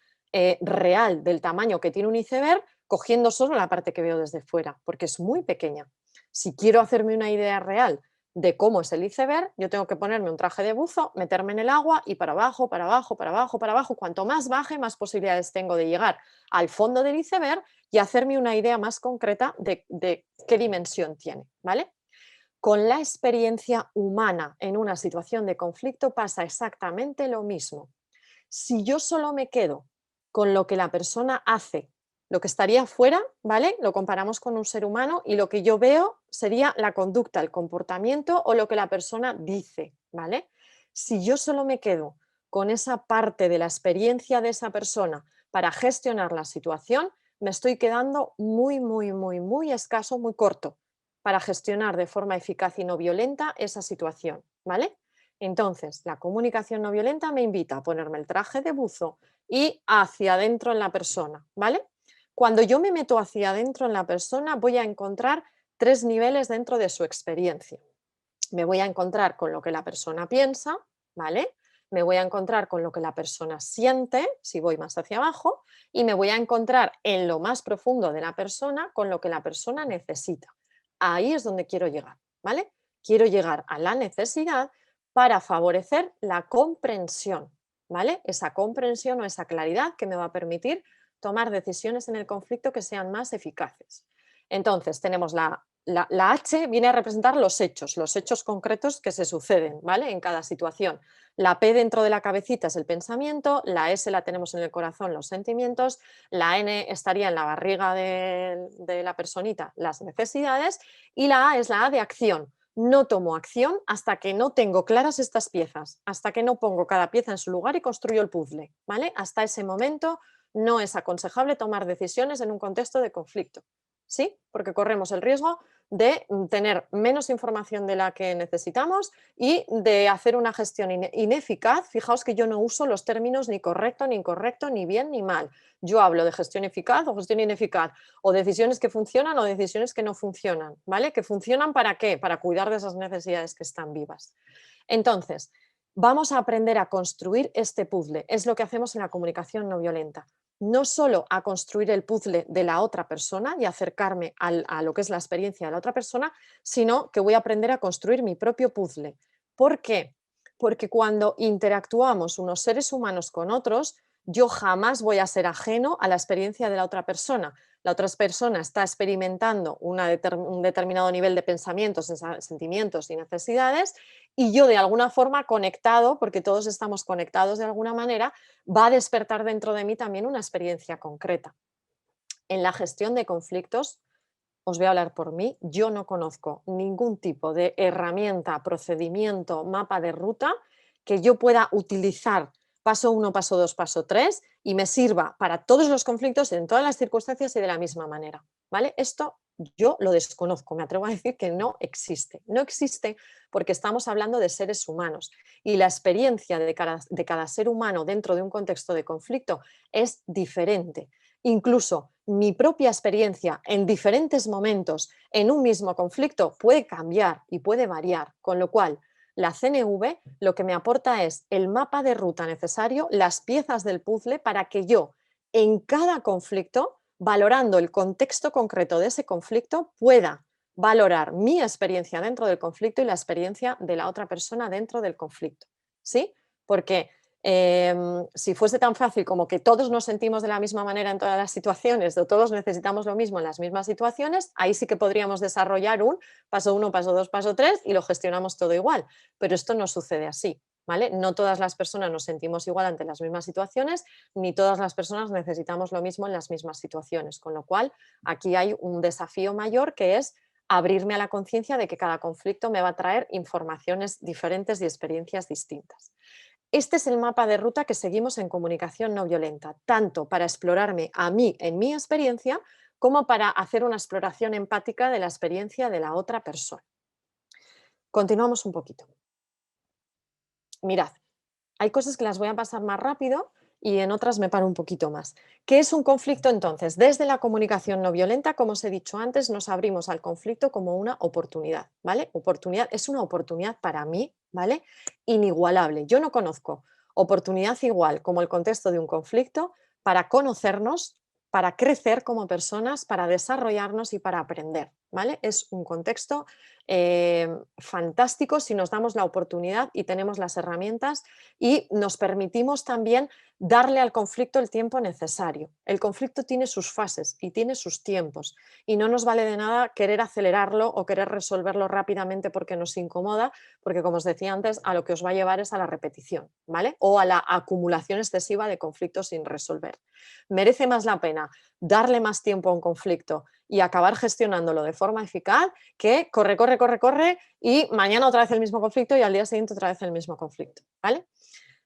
real del tamaño que tiene un iceberg cogiendo solo la parte que veo desde fuera, porque es muy pequeña. Si quiero hacerme una idea real de cómo es el iceberg, yo tengo que ponerme un traje de buzo, meterme en el agua y para abajo, para abajo, para abajo, para abajo. Cuanto más baje, más posibilidades tengo de llegar al fondo del iceberg y hacerme una idea más concreta de qué dimensión tiene, ¿vale? Con la experiencia humana en una situación de conflicto pasa exactamente lo mismo. Si yo solo me quedo con lo que la persona hace, lo que estaría fuera, ¿vale? Lo comparamos con un ser humano y lo que yo veo sería la conducta, el comportamiento o lo que la persona dice, ¿vale? Si yo solo me quedo con esa parte de la experiencia de esa persona para gestionar la situación, me estoy quedando muy, muy, muy, muy escaso, muy corto para gestionar de forma eficaz y no violenta esa situación, ¿vale? Entonces, la comunicación no violenta me invita a ponerme el traje de buzo y hacia adentro en la persona, ¿vale? Cuando yo me meto hacia adentro en la persona, voy a encontrar tres niveles dentro de su experiencia. Me voy a encontrar con lo que la persona piensa, ¿vale? Me voy a encontrar con lo que la persona siente, si voy más hacia abajo, y me voy a encontrar en lo más profundo de la persona con lo que la persona necesita. Ahí es donde quiero llegar, ¿vale? Quiero llegar a la necesidad para favorecer la comprensión, ¿vale? Esa comprensión o esa claridad que me va a permitir tomar decisiones en el conflicto que sean más eficaces. Entonces, tenemos la H viene a representar los hechos concretos que se suceden, ¿vale? En cada situación. La P dentro de la cabecita es el pensamiento, la S la tenemos en el corazón, los sentimientos, la N estaría en la barriga de la personita, las necesidades, y la A es la A de acción. No tomo acción hasta que no tengo claras estas piezas, hasta que no pongo cada pieza en su lugar y construyo el puzzle, ¿vale? Hasta ese momento no es aconsejable tomar decisiones en un contexto de conflicto. ¿sí? Porque corremos el riesgo de tener menos información de la que necesitamos y de hacer una gestión ineficaz. Fijaos que yo no uso los términos ni correcto, ni incorrecto, ni bien, ni mal. Yo hablo de gestión eficaz o gestión ineficaz, o decisiones que funcionan o decisiones que no funcionan, ¿vale? ¿Que funcionan para qué? Para cuidar de esas necesidades que están vivas. Entonces, vamos a aprender a construir este puzzle. Es lo que hacemos en la comunicación no violenta. No solo a construir el puzzle de la otra persona y acercarme a lo que es la experiencia de la otra persona, sino que voy a aprender a construir mi propio puzzle. ¿Por qué? Porque cuando interactuamos unos seres humanos con otros, yo jamás voy a ser ajeno a la experiencia de la otra persona. La otra persona está experimentando un determinado nivel de pensamientos, sentimientos y necesidades, y yo de alguna forma conectado, porque todos estamos conectados de alguna manera, va a despertar dentro de mí también una experiencia concreta. En la gestión de conflictos, os voy a hablar por mí, yo no conozco ningún tipo de herramienta, procedimiento, mapa de ruta que yo pueda utilizar paso 1, paso 2, paso 3 y me sirva para todos los conflictos en todas las circunstancias y de la misma manera, ¿vale? Esto yo lo desconozco, me atrevo a decir que no existe. No existe porque estamos hablando de seres humanos y la experiencia de cada ser humano dentro de un contexto de conflicto es diferente. Incluso mi propia experiencia en diferentes momentos en un mismo conflicto puede cambiar y puede variar, con lo cual la CNV lo que me aporta es el mapa de ruta necesario, las piezas del puzzle para que yo en cada conflicto, valorando el contexto concreto de ese conflicto, pueda valorar mi experiencia dentro del conflicto y la experiencia de la otra persona dentro del conflicto. ¿Sí? Porque si fuese tan fácil como que todos nos sentimos de la misma manera en todas las situaciones o todos necesitamos lo mismo en las mismas situaciones, ahí sí que podríamos desarrollar un paso 1, paso 2, paso 3 y lo gestionamos todo igual. Pero esto no sucede así, ¿vale? No todas las personas nos sentimos igual ante las mismas situaciones, ni todas las personas necesitamos lo mismo en las mismas situaciones, con lo cual aquí hay un desafío mayor que es abrirme a la conciencia de que cada conflicto me va a traer informaciones diferentes y experiencias distintas. Este es el mapa de ruta que seguimos en comunicación no violenta, tanto para explorarme a mí en mi experiencia como para hacer una exploración empática de la experiencia de la otra persona. Continuamos un poquito. Mirad, hay cosas que las voy a pasar más rápido y en otras me paro un poquito más. ¿Qué es un conflicto entonces? Desde la comunicación no violenta, como os he dicho antes, nos abrimos al conflicto como una oportunidad, ¿vale? Oportunidad, es una oportunidad para mí, ¿vale? Inigualable. Yo no conozco oportunidad igual como el contexto de un conflicto para conocernos, para crecer como personas, para desarrollarnos y para aprender, ¿vale? Es un contexto fantástico si nos damos la oportunidad y tenemos las herramientas y nos permitimos también darle al conflicto el tiempo necesario. El conflicto tiene sus fases y tiene sus tiempos y no nos vale de nada querer acelerarlo o querer resolverlo rápidamente porque nos incomoda, porque como os decía antes, a lo que os va a llevar es a la repetición, ¿vale? O a la acumulación excesiva de conflictos sin resolver. Merece más la pena darle más tiempo a un conflicto y acabar gestionándolo de forma eficaz que corre, corre, corre, corre y mañana otra vez el mismo conflicto y al día siguiente otra vez el mismo conflicto, ¿vale?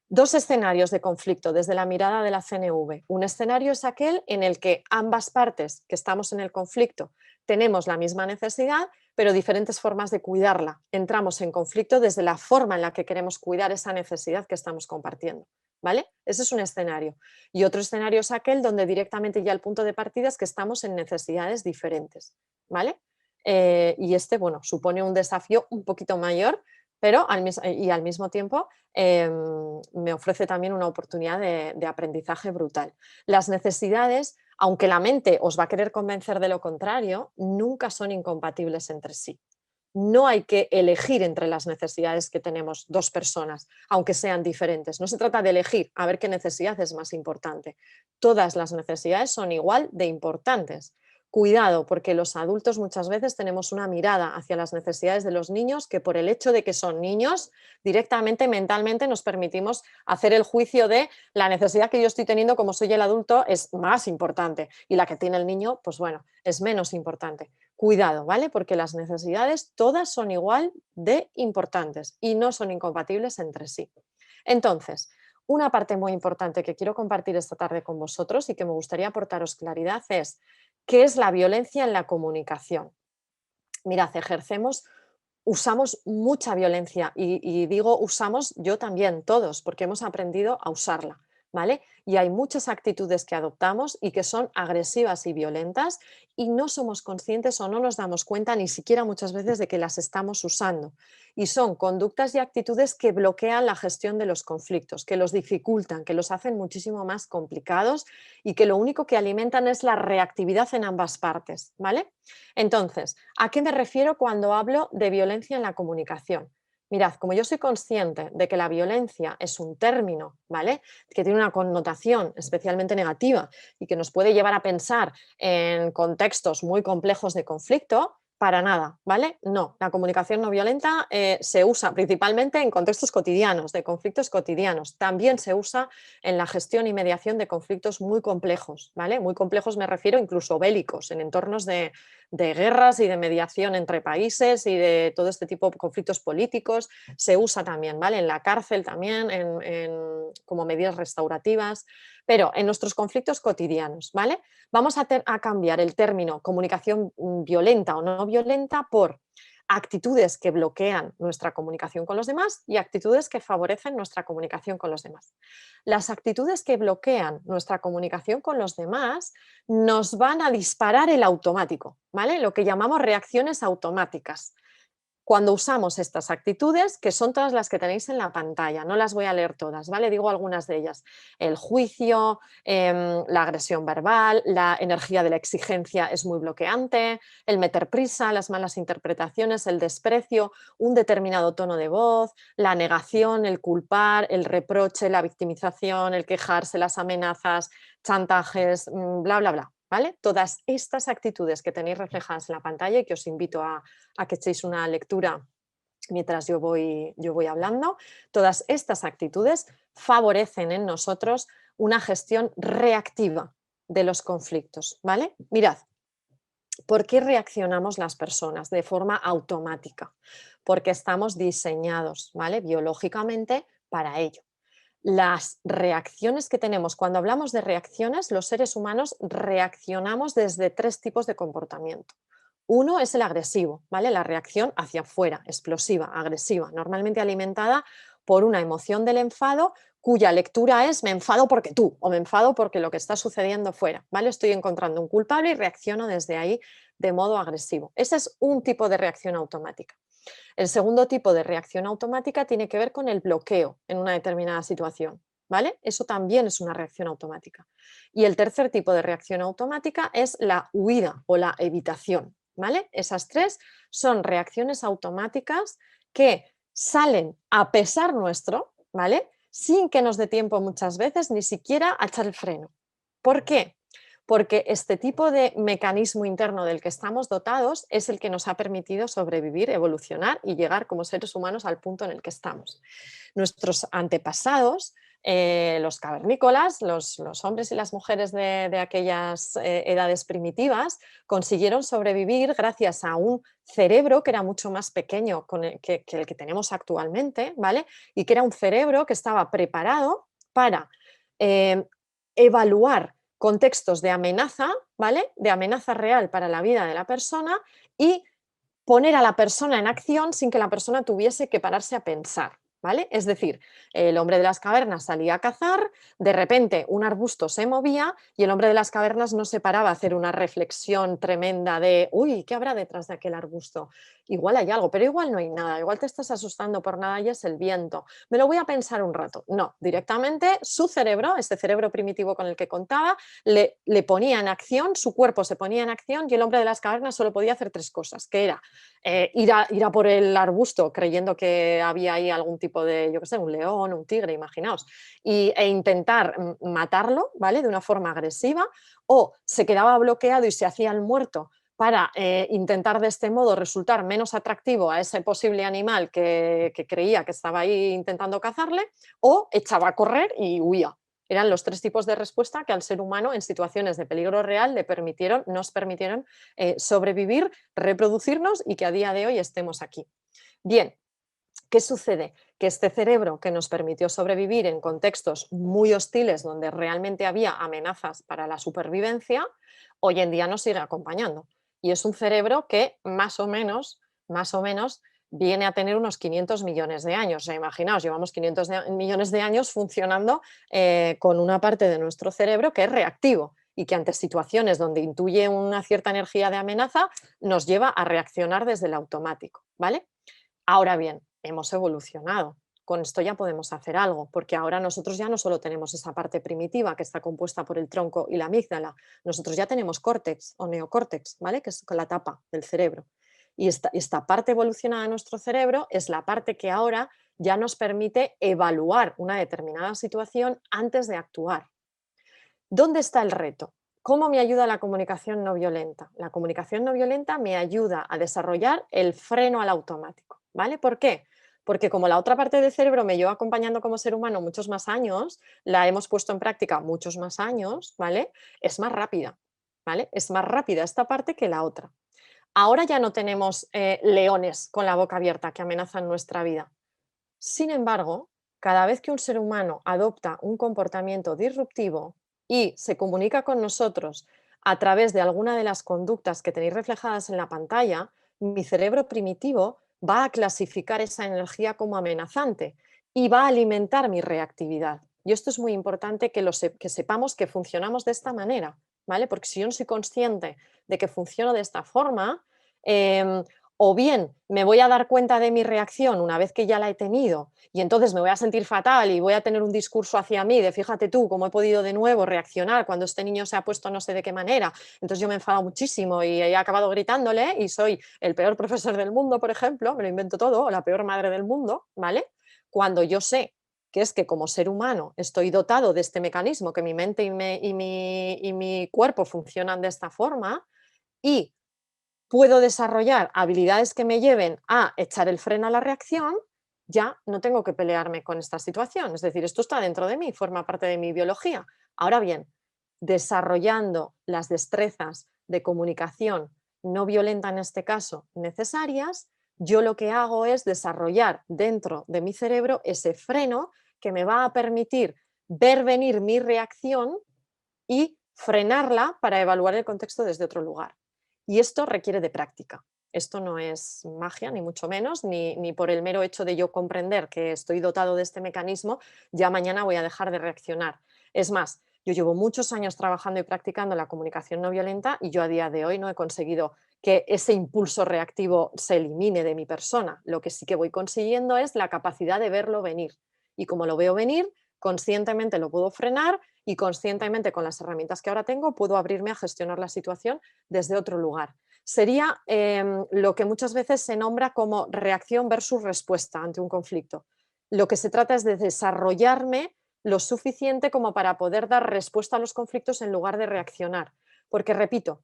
Dos escenarios de conflicto desde la mirada de la CNV. Un escenario es aquel en el que ambas partes que estamos en el conflicto tenemos la misma necesidad, pero diferentes formas de cuidarla. Entramos en conflicto desde la forma en la que queremos cuidar esa necesidad que estamos compartiendo, ¿vale? Ese es un escenario. Y otro escenario es aquel donde directamente ya el punto de partida es que estamos en necesidades diferentes, ¿vale? Y este, bueno, supone un desafío un poquito mayor, pero al mismo tiempo me ofrece también una oportunidad de aprendizaje brutal. Las necesidades, aunque la mente os va a querer convencer de lo contrario, nunca son incompatibles entre sí. No hay que elegir entre las necesidades que tenemos dos personas, aunque sean diferentes. No se trata de elegir a ver qué necesidad es más importante. Todas las necesidades son igual de importantes. Cuidado, porque los adultos muchas veces tenemos una mirada hacia las necesidades de los niños que por el hecho de que son niños, directamente mentalmente nos permitimos hacer el juicio de la necesidad que yo estoy teniendo como soy el adulto es más importante y la que tiene el niño, pues bueno, es menos importante. Cuidado, ¿vale? Porque las necesidades todas son igual de importantes y no son incompatibles entre sí. Entonces, una parte muy importante que quiero compartir esta tarde con vosotros y que me gustaría aportaros claridad es ¿Qué es la violencia en la comunicación? Mirad, usamos mucha violencia y digo usamos yo también, todos, porque hemos aprendido a usarla, ¿vale? Y hay muchas actitudes que adoptamos y que son agresivas y violentas y no somos conscientes o no nos damos cuenta ni siquiera muchas veces de que las estamos usando. Y son conductas y actitudes que bloquean la gestión de los conflictos, que los dificultan, que los hacen muchísimo más complicados y que lo único que alimentan es la reactividad en ambas partes, ¿vale? Entonces, ¿a qué me refiero cuando hablo de violencia en la comunicación? Mirad, como yo soy consciente de que la violencia es un término, ¿vale? Que tiene una connotación especialmente negativa y que nos puede llevar a pensar en contextos muy complejos de conflicto, para nada, ¿vale? No, la comunicación no violenta se usa principalmente en contextos cotidianos, de conflictos cotidianos. También se usa en la gestión y mediación de conflictos muy complejos, ¿vale? Muy complejos me refiero incluso bélicos, en entornos de guerras y de mediación entre países y de todo este tipo de conflictos políticos. Se usa también, ¿vale? En la cárcel también, como medidas restaurativas, pero en nuestros conflictos cotidianos, ¿vale? Vamos a cambiar el término comunicación violenta o no violenta por actitudes que bloquean nuestra comunicación con los demás y actitudes que favorecen nuestra comunicación con los demás. Las actitudes que bloquean nuestra comunicación con los demás nos van a disparar el automático, ¿vale? Lo que llamamos reacciones automáticas. Cuando usamos estas actitudes, que son todas las que tenéis en la pantalla, no las voy a leer todas, ¿vale? Digo algunas de ellas. El juicio, la agresión verbal, la energía de la exigencia es muy bloqueante, el meter prisa, las malas interpretaciones, el desprecio, un determinado tono de voz, la negación, el culpar, el reproche, la victimización, el quejarse, las amenazas, chantajes, bla, bla, bla. ¿Vale? Todas estas actitudes que tenéis reflejadas en la pantalla y que os invito a que echéis una lectura mientras yo voy hablando, todas estas actitudes favorecen en nosotros una gestión reactiva de los conflictos, ¿vale? Mirad, ¿por qué reaccionamos las personas de forma automática? Porque estamos diseñados, ¿vale? Biológicamente para ello. Las reacciones que tenemos, cuando hablamos de reacciones, los seres humanos reaccionamos desde tres tipos de comportamiento. Uno es el agresivo, ¿vale? La reacción hacia afuera, explosiva, agresiva, normalmente alimentada por una emoción del enfado cuya lectura es me enfado porque tú o me enfado porque lo que está sucediendo fuera, ¿vale? Estoy encontrando un culpable y reacciono desde ahí de modo agresivo. Ese es un tipo de reacción automática. El segundo tipo de reacción automática tiene que ver con el bloqueo en una determinada situación, ¿vale? Eso también es una reacción automática. Y el tercer tipo de reacción automática es la huida o la evitación, ¿vale? Esas tres son reacciones automáticas que salen a pesar nuestro, ¿vale? Sin que nos dé tiempo muchas veces ni siquiera a echar el freno. ¿Por qué? Porque este tipo de mecanismo interno del que estamos dotados es el que nos ha permitido sobrevivir, evolucionar y llegar como seres humanos al punto en el que estamos. Nuestros antepasados, los cavernícolas, los hombres y las mujeres de aquellas edades primitivas, consiguieron sobrevivir gracias a un cerebro que era mucho más pequeño que el que tenemos actualmente, ¿vale? Y que era un cerebro que estaba preparado para eh, evaluar contextos de amenaza, ¿vale? De amenaza real para la vida de la persona y poner a la persona en acción sin que la persona tuviese que pararse a pensar, ¿vale? Es decir, el hombre de las cavernas salía a cazar, de repente un arbusto se movía y el hombre de las cavernas no se paraba a hacer una reflexión tremenda de, uy, ¿qué habrá detrás de aquel arbusto? Igual hay algo, pero igual no hay nada, igual te estás asustando por nada y es el viento. Me lo voy a pensar un rato. No, directamente su cerebro, este cerebro primitivo con el que contaba, le ponía en acción, su cuerpo se ponía en acción y el hombre de las cavernas solo podía hacer tres cosas, que era ir a por el arbusto creyendo que había ahí algún tipo de, yo qué sé, un león, un tigre, imaginaos, e intentar matarlo, ¿vale? De una forma agresiva, o se quedaba bloqueado y se hacía el muerto para intentar de este modo resultar menos atractivo a ese posible animal que creía que estaba ahí intentando cazarle, o echaba a correr y huía. Eran los tres tipos de respuesta que al ser humano en situaciones de peligro real nos permitieron sobrevivir, reproducirnos y que a día de hoy estemos aquí. Bien, ¿Qué sucede? Que este cerebro que nos permitió sobrevivir en contextos muy hostiles donde realmente había amenazas para la supervivencia, hoy en día nos sigue acompañando. Y es un cerebro que más o menos viene a tener unos 500 millones de años. O sea, imaginaos, llevamos 500 millones de años funcionando con una parte de nuestro cerebro que es reactivo y que ante situaciones donde intuye una cierta energía de amenaza nos lleva a reaccionar desde el automático, ¿vale? Ahora bien, hemos evolucionado. Con esto ya podemos hacer algo, porque ahora nosotros ya no solo tenemos esa parte primitiva que está compuesta por el tronco y la amígdala, nosotros ya tenemos córtex o neocórtex, ¿vale? Que es con la tapa del cerebro. Y esta parte evolucionada de nuestro cerebro es la parte que ahora ya nos permite evaluar una determinada situación antes de actuar. ¿Dónde está el reto? ¿Cómo me ayuda la comunicación no violenta? La comunicación no violenta me ayuda a desarrollar el freno al automático, ¿vale? ¿Por qué? Porque como la otra parte del cerebro me lleva acompañando como ser humano muchos más años, la hemos puesto en práctica muchos más años, ¿vale? Es más rápida, ¿vale? Es más rápida esta parte que la otra. Ahora ya no tenemos leones con la boca abierta que amenazan nuestra vida. Sin embargo, cada vez que un ser humano adopta un comportamiento disruptivo y se comunica con nosotros a través de alguna de las conductas que tenéis reflejadas en la pantalla, mi cerebro primitivo va a clasificar esa energía como amenazante y va a alimentar mi reactividad. Y esto es muy importante que sepamos que funcionamos de esta manera, ¿vale? Porque si yo no soy consciente de que funciono de esta forma, em, o bien me voy a dar cuenta de mi reacción una vez que ya la he tenido y entonces me voy a sentir fatal y voy a tener un discurso hacia mí de fíjate tú cómo he podido de nuevo reaccionar cuando este niño se ha puesto no sé de qué manera. Entonces yo me he enfadado muchísimo y he acabado gritándole y soy el peor profesor del mundo, por ejemplo, me lo invento todo, o la peor madre del mundo, ¿vale? Cuando yo sé que es que como ser humano estoy dotado de este mecanismo, que mi mente y mi cuerpo funcionan de esta forma y puedo desarrollar habilidades que me lleven a echar el freno a la reacción, ya no tengo que pelearme con esta situación. Es decir, esto está dentro de mí, forma parte de mi biología. Ahora bien, desarrollando las destrezas de comunicación no violenta en este caso necesarias, yo lo que hago es desarrollar dentro de mi cerebro ese freno que me va a permitir ver venir mi reacción y frenarla para evaluar el contexto desde otro lugar. Y esto requiere de práctica. Esto no es magia, ni mucho menos, ni por el mero hecho de yo comprender que estoy dotado de este mecanismo, ya mañana voy a dejar de reaccionar. Es más, yo llevo muchos años trabajando y practicando la comunicación no violenta y yo a día de hoy no he conseguido que ese impulso reactivo se elimine de mi persona. Lo que sí que voy consiguiendo es la capacidad de verlo venir. Y como lo veo venir, conscientemente lo puedo frenar y conscientemente con las herramientas que ahora tengo puedo abrirme a gestionar la situación desde otro lugar. Sería lo que muchas veces se nombra como reacción versus respuesta ante un conflicto. Lo que se trata es de desarrollarme lo suficiente como para poder dar respuesta a los conflictos en lugar de reaccionar. Porque, repito,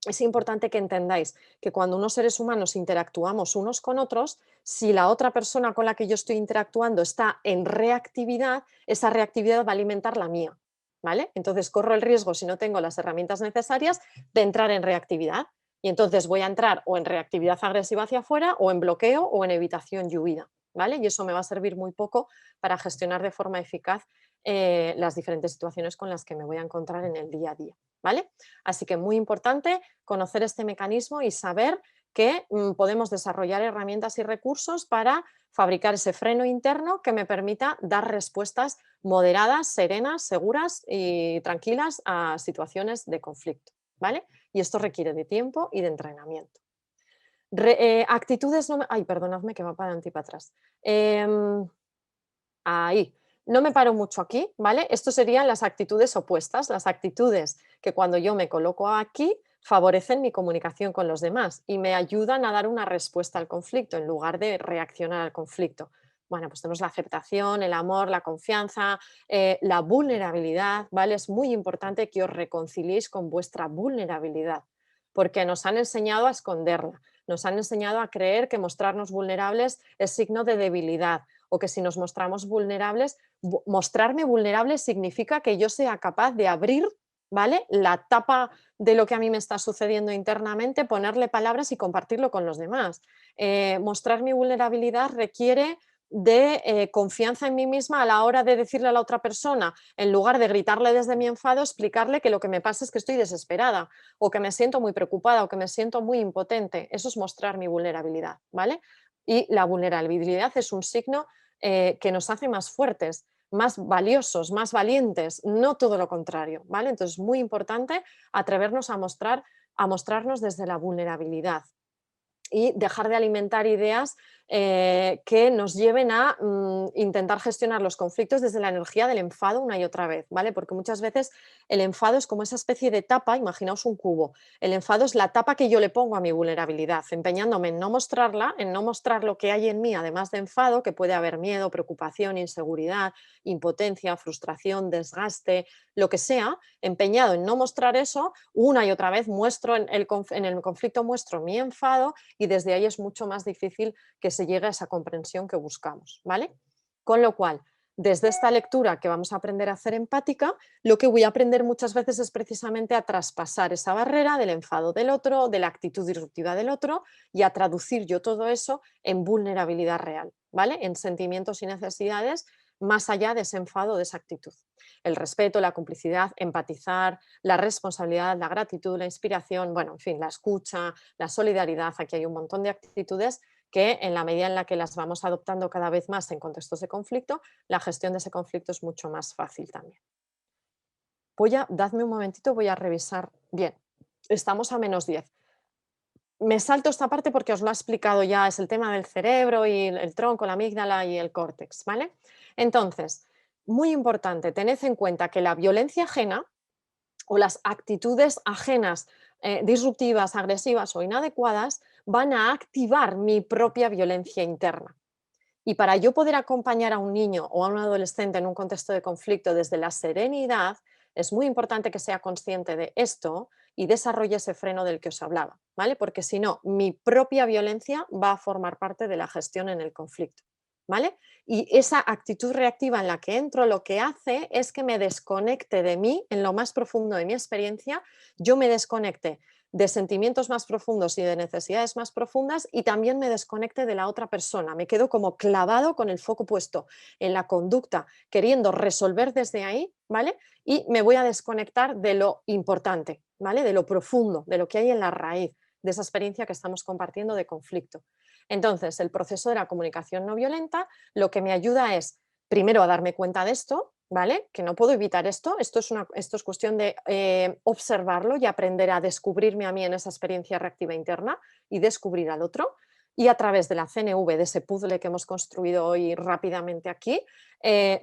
es importante que entendáis que cuando unos seres humanos interactuamos unos con otros, si la otra persona con la que yo estoy interactuando está en reactividad, esa reactividad va a alimentar la mía, ¿vale? Entonces corro el riesgo, si no tengo las herramientas necesarias, de entrar en reactividad. Y entonces voy a entrar o en reactividad agresiva hacia afuera, o en bloqueo, o en evitación y huida, ¿vale? Y eso me va a servir muy poco para gestionar de forma eficaz las diferentes situaciones con las que me voy a encontrar en el día a día, ¿vale? Así que muy importante conocer este mecanismo y saber que podemos desarrollar herramientas y recursos para fabricar ese freno interno que me permita dar respuestas moderadas, serenas, seguras y tranquilas a situaciones de conflicto, ¿vale? Y esto requiere de tiempo y de entrenamiento. Actitudes no ay, perdonadme que va para adelante y para atrás. Ahí. No me paro mucho aquí, ¿vale? Esto serían las actitudes opuestas, las actitudes que cuando yo me coloco aquí favorecen mi comunicación con los demás y me ayudan a dar una respuesta al conflicto en lugar de reaccionar al conflicto. Bueno, pues tenemos la aceptación, el amor, la confianza, la vulnerabilidad, ¿vale? Es muy importante que os reconciliéis con vuestra vulnerabilidad, porque nos han enseñado a esconderla, nos han enseñado a creer que mostrarnos vulnerables es signo de debilidad o que si nos mostramos vulnerables, mostrarme vulnerable significa que yo sea capaz de abrir ¿vale? La tapa de lo que a mí me está sucediendo internamente, ponerle palabras y compartirlo con los demás. Mostrar mi vulnerabilidad requiere de confianza en mí misma a la hora de decirle a la otra persona, en lugar de gritarle desde mi enfado, explicarle que lo que me pasa es que estoy desesperada o que me siento muy preocupada o que me siento muy impotente. Eso es mostrar mi vulnerabilidad, ¿vale? Y la vulnerabilidad es un signo que nos hace más fuertes, más valiosos, más valientes, no todo lo contrario, ¿vale? Entonces es muy importante atrevernos a mostrarnos desde la vulnerabilidad y dejar de alimentar ideas que nos lleven a intentar gestionar los conflictos desde la energía del enfado una y otra vez, ¿vale? Porque muchas veces el enfado es como esa especie de tapa, imaginaos un cubo, el enfado es la tapa que yo le pongo a mi vulnerabilidad, empeñándome en no mostrarla, en no mostrar lo que hay en mí, además de enfado, que puede haber miedo, preocupación, inseguridad, impotencia, frustración, desgaste, lo que sea, empeñado en no mostrar eso, una y otra vez muestro en el conflicto muestro mi enfado y desde ahí es mucho más difícil que se llegue a esa comprensión que buscamos, ¿vale? Con lo cual, desde esta lectura que vamos a aprender a hacer empática, lo que voy a aprender muchas veces es precisamente a traspasar esa barrera del enfado del otro, de la actitud disruptiva del otro y a traducir yo todo eso en vulnerabilidad real, ¿vale? En sentimientos y necesidades más allá de ese enfado, de esa actitud. El respeto, la complicidad, empatizar, la responsabilidad, la gratitud, la inspiración, bueno, en fin, la escucha, la solidaridad, aquí hay un montón de actitudes que en la medida en la que las vamos adoptando cada vez más en contextos de conflicto, la gestión de ese conflicto es mucho más fácil también. Dadme un momentito, voy a revisar. Bien, estamos a -10. Me salto esta parte porque os lo ha explicado ya, es el tema del cerebro y el tronco, la amígdala y el córtex, ¿vale? Entonces, muy importante, tened en cuenta que la violencia ajena o las actitudes ajenas, disruptivas, agresivas o inadecuadas, van a activar mi propia violencia interna. Y para yo poder acompañar a un niño o a un adolescente en un contexto de conflicto desde la serenidad, es muy importante que sea consciente de esto y desarrolle ese freno del que os hablaba, ¿vale? Porque si no, mi propia violencia va a formar parte de la gestión en el conflicto, ¿vale? Y esa actitud reactiva en la que entro lo que hace es que me desconecte de mí en lo más profundo de mi experiencia, yo me desconecte de sentimientos más profundos y de necesidades más profundas y también me desconecte de la otra persona. Me quedo como clavado con el foco puesto en la conducta, queriendo resolver desde ahí, ¿vale? Y me voy a desconectar de lo importante, ¿vale? De lo profundo, de lo que hay en la raíz de esa experiencia que estamos compartiendo de conflicto. Entonces, el proceso de la comunicación no violenta lo que me ayuda es, primero, a darme cuenta de esto, ¿vale? Que no puedo evitar esto, esto es cuestión de observarlo y aprender a descubrirme a mí en esa experiencia reactiva interna y descubrir al otro. Y a través de la CNV, de ese puzzle que hemos construido hoy rápidamente aquí,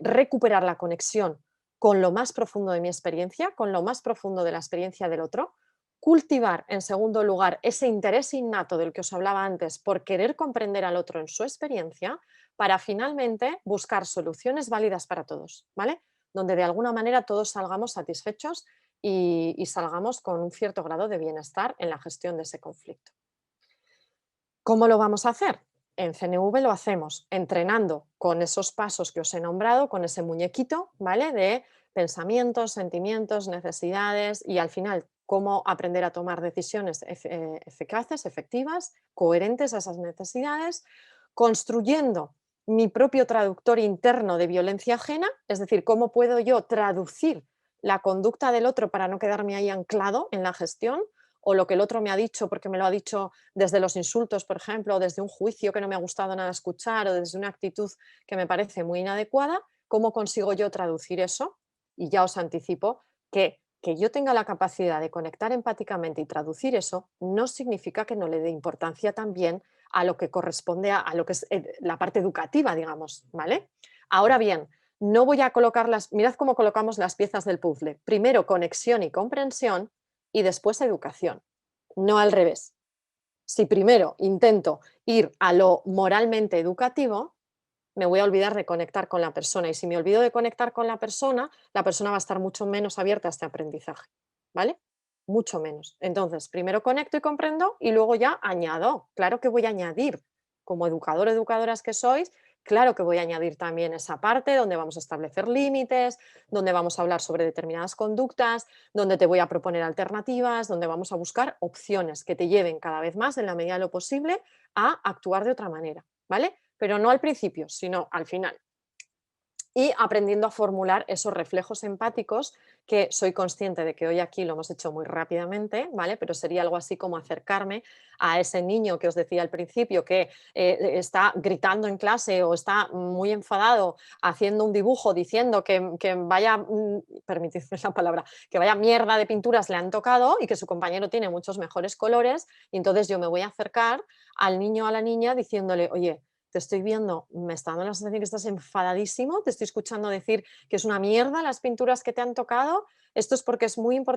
recuperar la conexión con lo más profundo de mi experiencia, con lo más profundo de la experiencia del otro, cultivar, en segundo lugar, ese interés innato del que os hablaba antes por querer comprender al otro en su experiencia, para finalmente buscar soluciones válidas para todos, ¿vale? Donde de alguna manera todos salgamos satisfechos y salgamos con un cierto grado de bienestar en la gestión de ese conflicto. ¿Cómo lo vamos a hacer? En CNV lo hacemos entrenando con esos pasos que os he nombrado, con ese muñequito, ¿vale? De pensamientos, sentimientos, necesidades y al final cómo aprender a tomar decisiones eficaces, efectivas, coherentes a esas necesidades, construyendo mi propio traductor interno de violencia ajena, es decir, cómo puedo yo traducir la conducta del otro para no quedarme ahí anclado en la gestión o lo que el otro me ha dicho porque me lo ha dicho desde los insultos, por ejemplo, o desde un juicio que no me ha gustado nada escuchar o desde una actitud que me parece muy inadecuada, ¿cómo consigo yo traducir eso? Y ya os anticipo que yo tenga la capacidad de conectar empáticamente y traducir eso no significa que no le dé importancia también a lo que corresponde a lo que es la parte educativa, digamos, ¿vale? Ahora bien, no voy a colocarlas, mirad cómo colocamos las piezas del puzzle. Primero conexión y comprensión y después educación, no al revés. Si primero intento ir a lo moralmente educativo, me voy a olvidar de conectar con la persona. Y si me olvido de conectar con la persona va a estar mucho menos abierta a este aprendizaje, ¿vale? Mucho menos. Entonces, primero conecto y comprendo y luego ya añado. Claro que voy a añadir, como educador o educadoras que sois, claro que voy a añadir también esa parte donde vamos a establecer límites, donde vamos a hablar sobre determinadas conductas, donde te voy a proponer alternativas, donde vamos a buscar opciones que te lleven cada vez más, en la medida de lo posible, a actuar de otra manera, ¿vale? Pero no al principio, sino al final. Y aprendiendo a formular esos reflejos empáticos, que soy consciente de que hoy aquí lo hemos hecho muy rápidamente, ¿vale? Pero sería algo así como acercarme a ese niño que os decía al principio, que está gritando en clase o está muy enfadado haciendo un dibujo diciendo que vaya, permitidme la palabra, que vaya mierda de pinturas le han tocado y que su compañero tiene muchos mejores colores, y entonces yo me voy a acercar al niño o a la niña diciéndole, oye, te estoy viendo, me está dando la sensación que estás enfadadísimo, te estoy escuchando decir que es una mierda las pinturas que te han tocado, esto es porque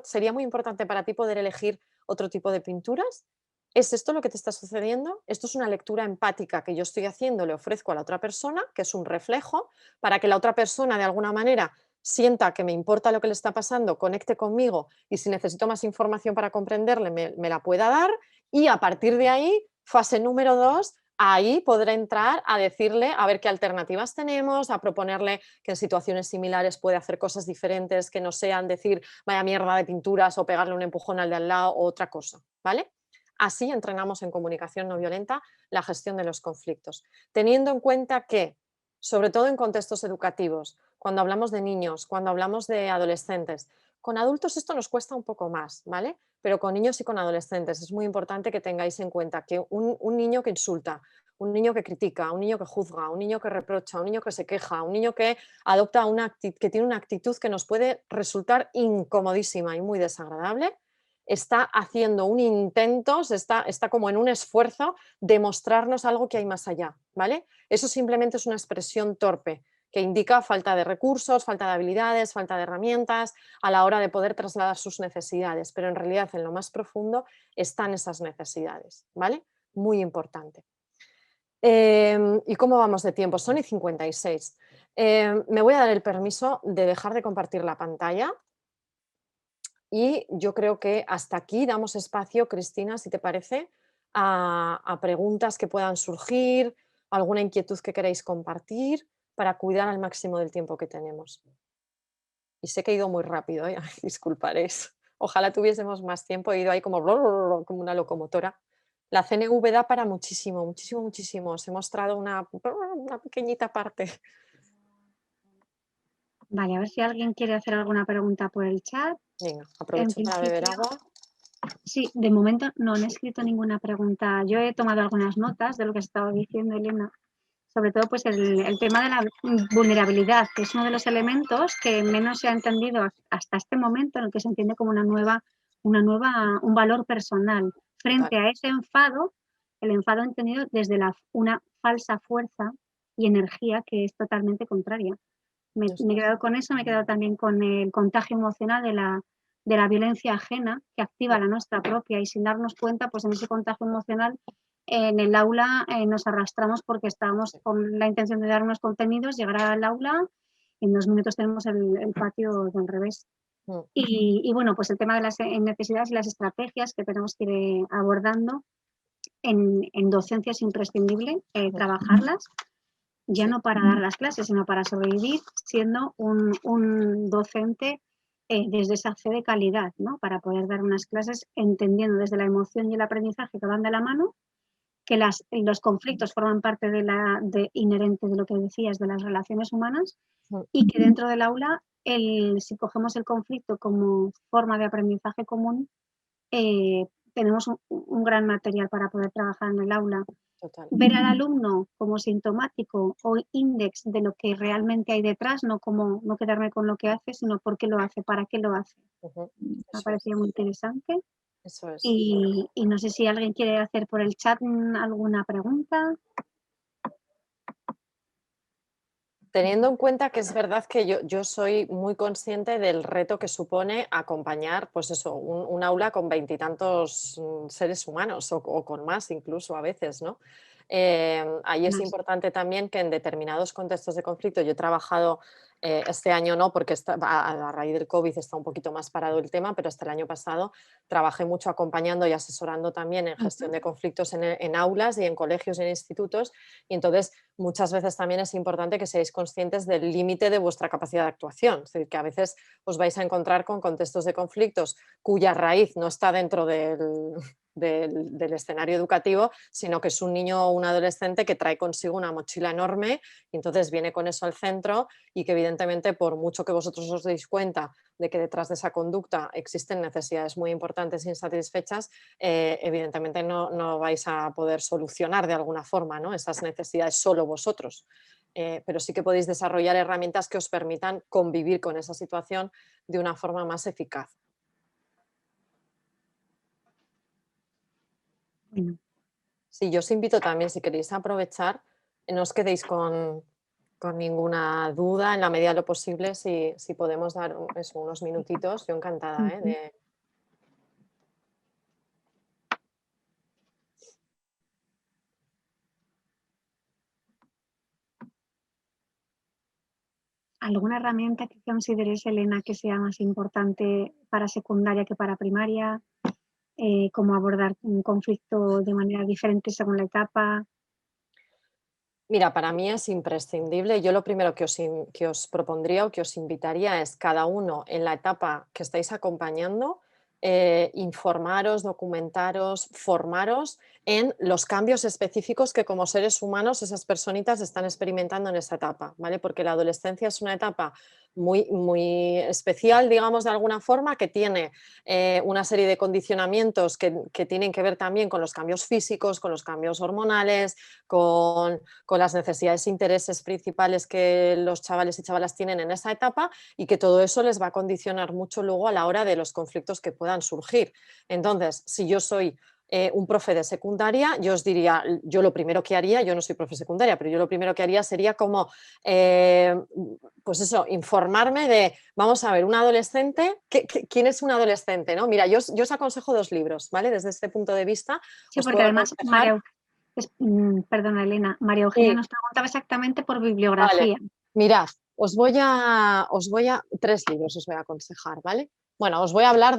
sería muy importante para ti poder elegir otro tipo de pinturas. ¿Es esto lo que te está sucediendo? Esto es una lectura empática que yo estoy haciendo, le ofrezco a la otra persona, que es un reflejo, para que la otra persona de alguna manera sienta que me importa lo que le está pasando, conecte conmigo y si necesito más información para comprenderle, me la pueda dar, y a partir de ahí, fase número 2, ahí podré entrar a decirle a ver qué alternativas tenemos, a proponerle que en situaciones similares puede hacer cosas diferentes que no sean decir vaya mierda de pinturas o pegarle un empujón al de al lado o otra cosa, ¿vale? Así entrenamos en comunicación no violenta la gestión de los conflictos, teniendo en cuenta que, sobre todo en contextos educativos, cuando hablamos de niños, cuando hablamos de adolescentes, con adultos esto nos cuesta un poco más, ¿vale? Pero con niños y con adolescentes es muy importante que tengáis en cuenta que un niño que insulta, un niño que critica, un niño que juzga, un niño que reprocha, un niño que se queja, un niño que adopta que tiene una actitud que nos puede resultar incomodísima y muy desagradable, está haciendo un intento, está como en un esfuerzo de mostrarnos algo que hay más allá, ¿vale? Eso simplemente es una expresión torpe que indica falta de recursos, falta de habilidades, falta de herramientas a la hora de poder trasladar sus necesidades, pero en realidad en lo más profundo están esas necesidades, ¿vale? Muy importante. ¿Y cómo vamos de tiempo? Son y 56. Me voy a dar el permiso de dejar de compartir la pantalla y yo creo que hasta aquí damos espacio, Cristina, si te parece, a preguntas que puedan surgir, alguna inquietud que queráis compartir para cuidar al máximo del tiempo que tenemos. Y sé que he ido muy rápido, ¿eh? Ay, disculparéis. Ojalá tuviésemos más tiempo, he ido ahí como, como una locomotora. La CNV da para muchísimo, muchísimo, muchísimo. Os he mostrado una pequeñita parte. Vale, a ver si alguien quiere hacer alguna pregunta por el chat. Venga, En aprovecho para beber principio, agua. sí, de momento no han escrito ninguna pregunta. Yo he tomado algunas notas de lo que estaba diciendo Elena, sobre todo pues el tema de la vulnerabilidad, que es uno de los elementos que menos se ha entendido hasta este momento, en el que se entiende como un valor personal. Total. Frente a ese enfado, el enfado entendido desde una falsa fuerza y energía que es totalmente contraria. Me he quedado con eso, me he quedado también con el contagio emocional de la violencia ajena que activa la nuestra propia, y sin darnos cuenta, pues en ese contagio emocional en el aula nos arrastramos porque estábamos con la intención de dar unos contenidos, llegar al aula y en 2 minutos tenemos el patio del revés. Mm. Y bueno, pues el tema de las necesidades y las estrategias que tenemos que ir abordando en docencia es imprescindible trabajarlas, ya Sí. no para dar las clases, sino para sobrevivir siendo un docente desde esa fe de calidad, ¿no? Para poder dar unas clases entendiendo desde la emoción y el aprendizaje que van de la mano, que los conflictos forman parte inherente de lo que decías de las relaciones humanas, Mm. y que dentro del aula, si cogemos el conflicto como forma de aprendizaje común, tenemos un gran material para poder trabajar en el aula. Total. Ver al alumno como sintomático o índex de lo que realmente hay detrás, no quedarme con lo que hace, sino por qué lo hace, para qué lo hace. Ujú. Me ha Eso es. parecido muy interesante. Eso es. Y no sé si alguien quiere hacer por el chat alguna pregunta. Teniendo en cuenta que es verdad que yo soy muy consciente del reto que supone acompañar, pues eso, un aula con veintitantos seres humanos o con más incluso a veces, ¿no? Ahí es Más. importante también que en determinados contextos de conflicto, yo he trabajado Este año no, porque a raíz del COVID está un poquito más parado el tema, pero hasta el año pasado trabajé mucho acompañando y asesorando también en gestión de conflictos en aulas y en colegios y en institutos. Y entonces muchas veces también es importante que seáis conscientes del límite de vuestra capacidad de actuación. Es decir, que a veces os vais a encontrar con contextos de conflictos cuya raíz no está dentro del escenario educativo, sino que es un niño o un adolescente que trae consigo una mochila enorme y entonces viene con eso al centro y que evidentemente por mucho que vosotros os deis cuenta de que detrás de esa conducta existen necesidades muy importantes e insatisfechas, evidentemente no vais a poder solucionar de alguna forma, ¿no?, esas necesidades solo vosotros. Pero sí que podéis desarrollar herramientas que os permitan convivir con esa situación de una forma más eficaz. Bueno, Sí, yo os invito también, si queréis aprovechar, no os quedéis con ninguna duda, en la medida de lo posible, si podemos dar eso, unos minutitos, yo encantada, ujú. ¿Alguna herramienta que consideres, Elena, que sea más importante para secundaria que para primaria? ¿Cómo abordar un conflicto de manera diferente según la etapa? Mira, para mí es imprescindible. Yo lo primero que os propondría o que os invitaría es cada uno en la etapa que estáis acompañando, informaros, documentaros, formaros en los cambios específicos que como seres humanos esas personitas están experimentando en esa etapa, ¿vale? Porque la adolescencia es una etapa muy especial, digamos, de alguna forma, que tiene una serie de condicionamientos que tienen que ver también con los cambios físicos, con los cambios hormonales, con las necesidades e intereses principales que los chavales y chavalas tienen en esa etapa y que todo eso les va a condicionar mucho luego a la hora de los conflictos que puedan surgir. Entonces, si yo soy un profe de secundaria, yo os diría, yo lo primero que haría, yo no soy profe secundaria, pero yo lo primero que haría sería como, pues eso, informarme de, vamos a ver, un adolescente, ¿quién es un adolescente? ¿No? Mira, yo os aconsejo 2 libros, ¿vale? Desde este punto de vista, Sí, os porque puedo además aconsejar. perdona, Elena, María Eugenia Sí, nos preguntaba exactamente por vale, bibliografía. mirad, os voy a 3 libros os voy a aconsejar, ¿vale? Bueno, os voy a hablar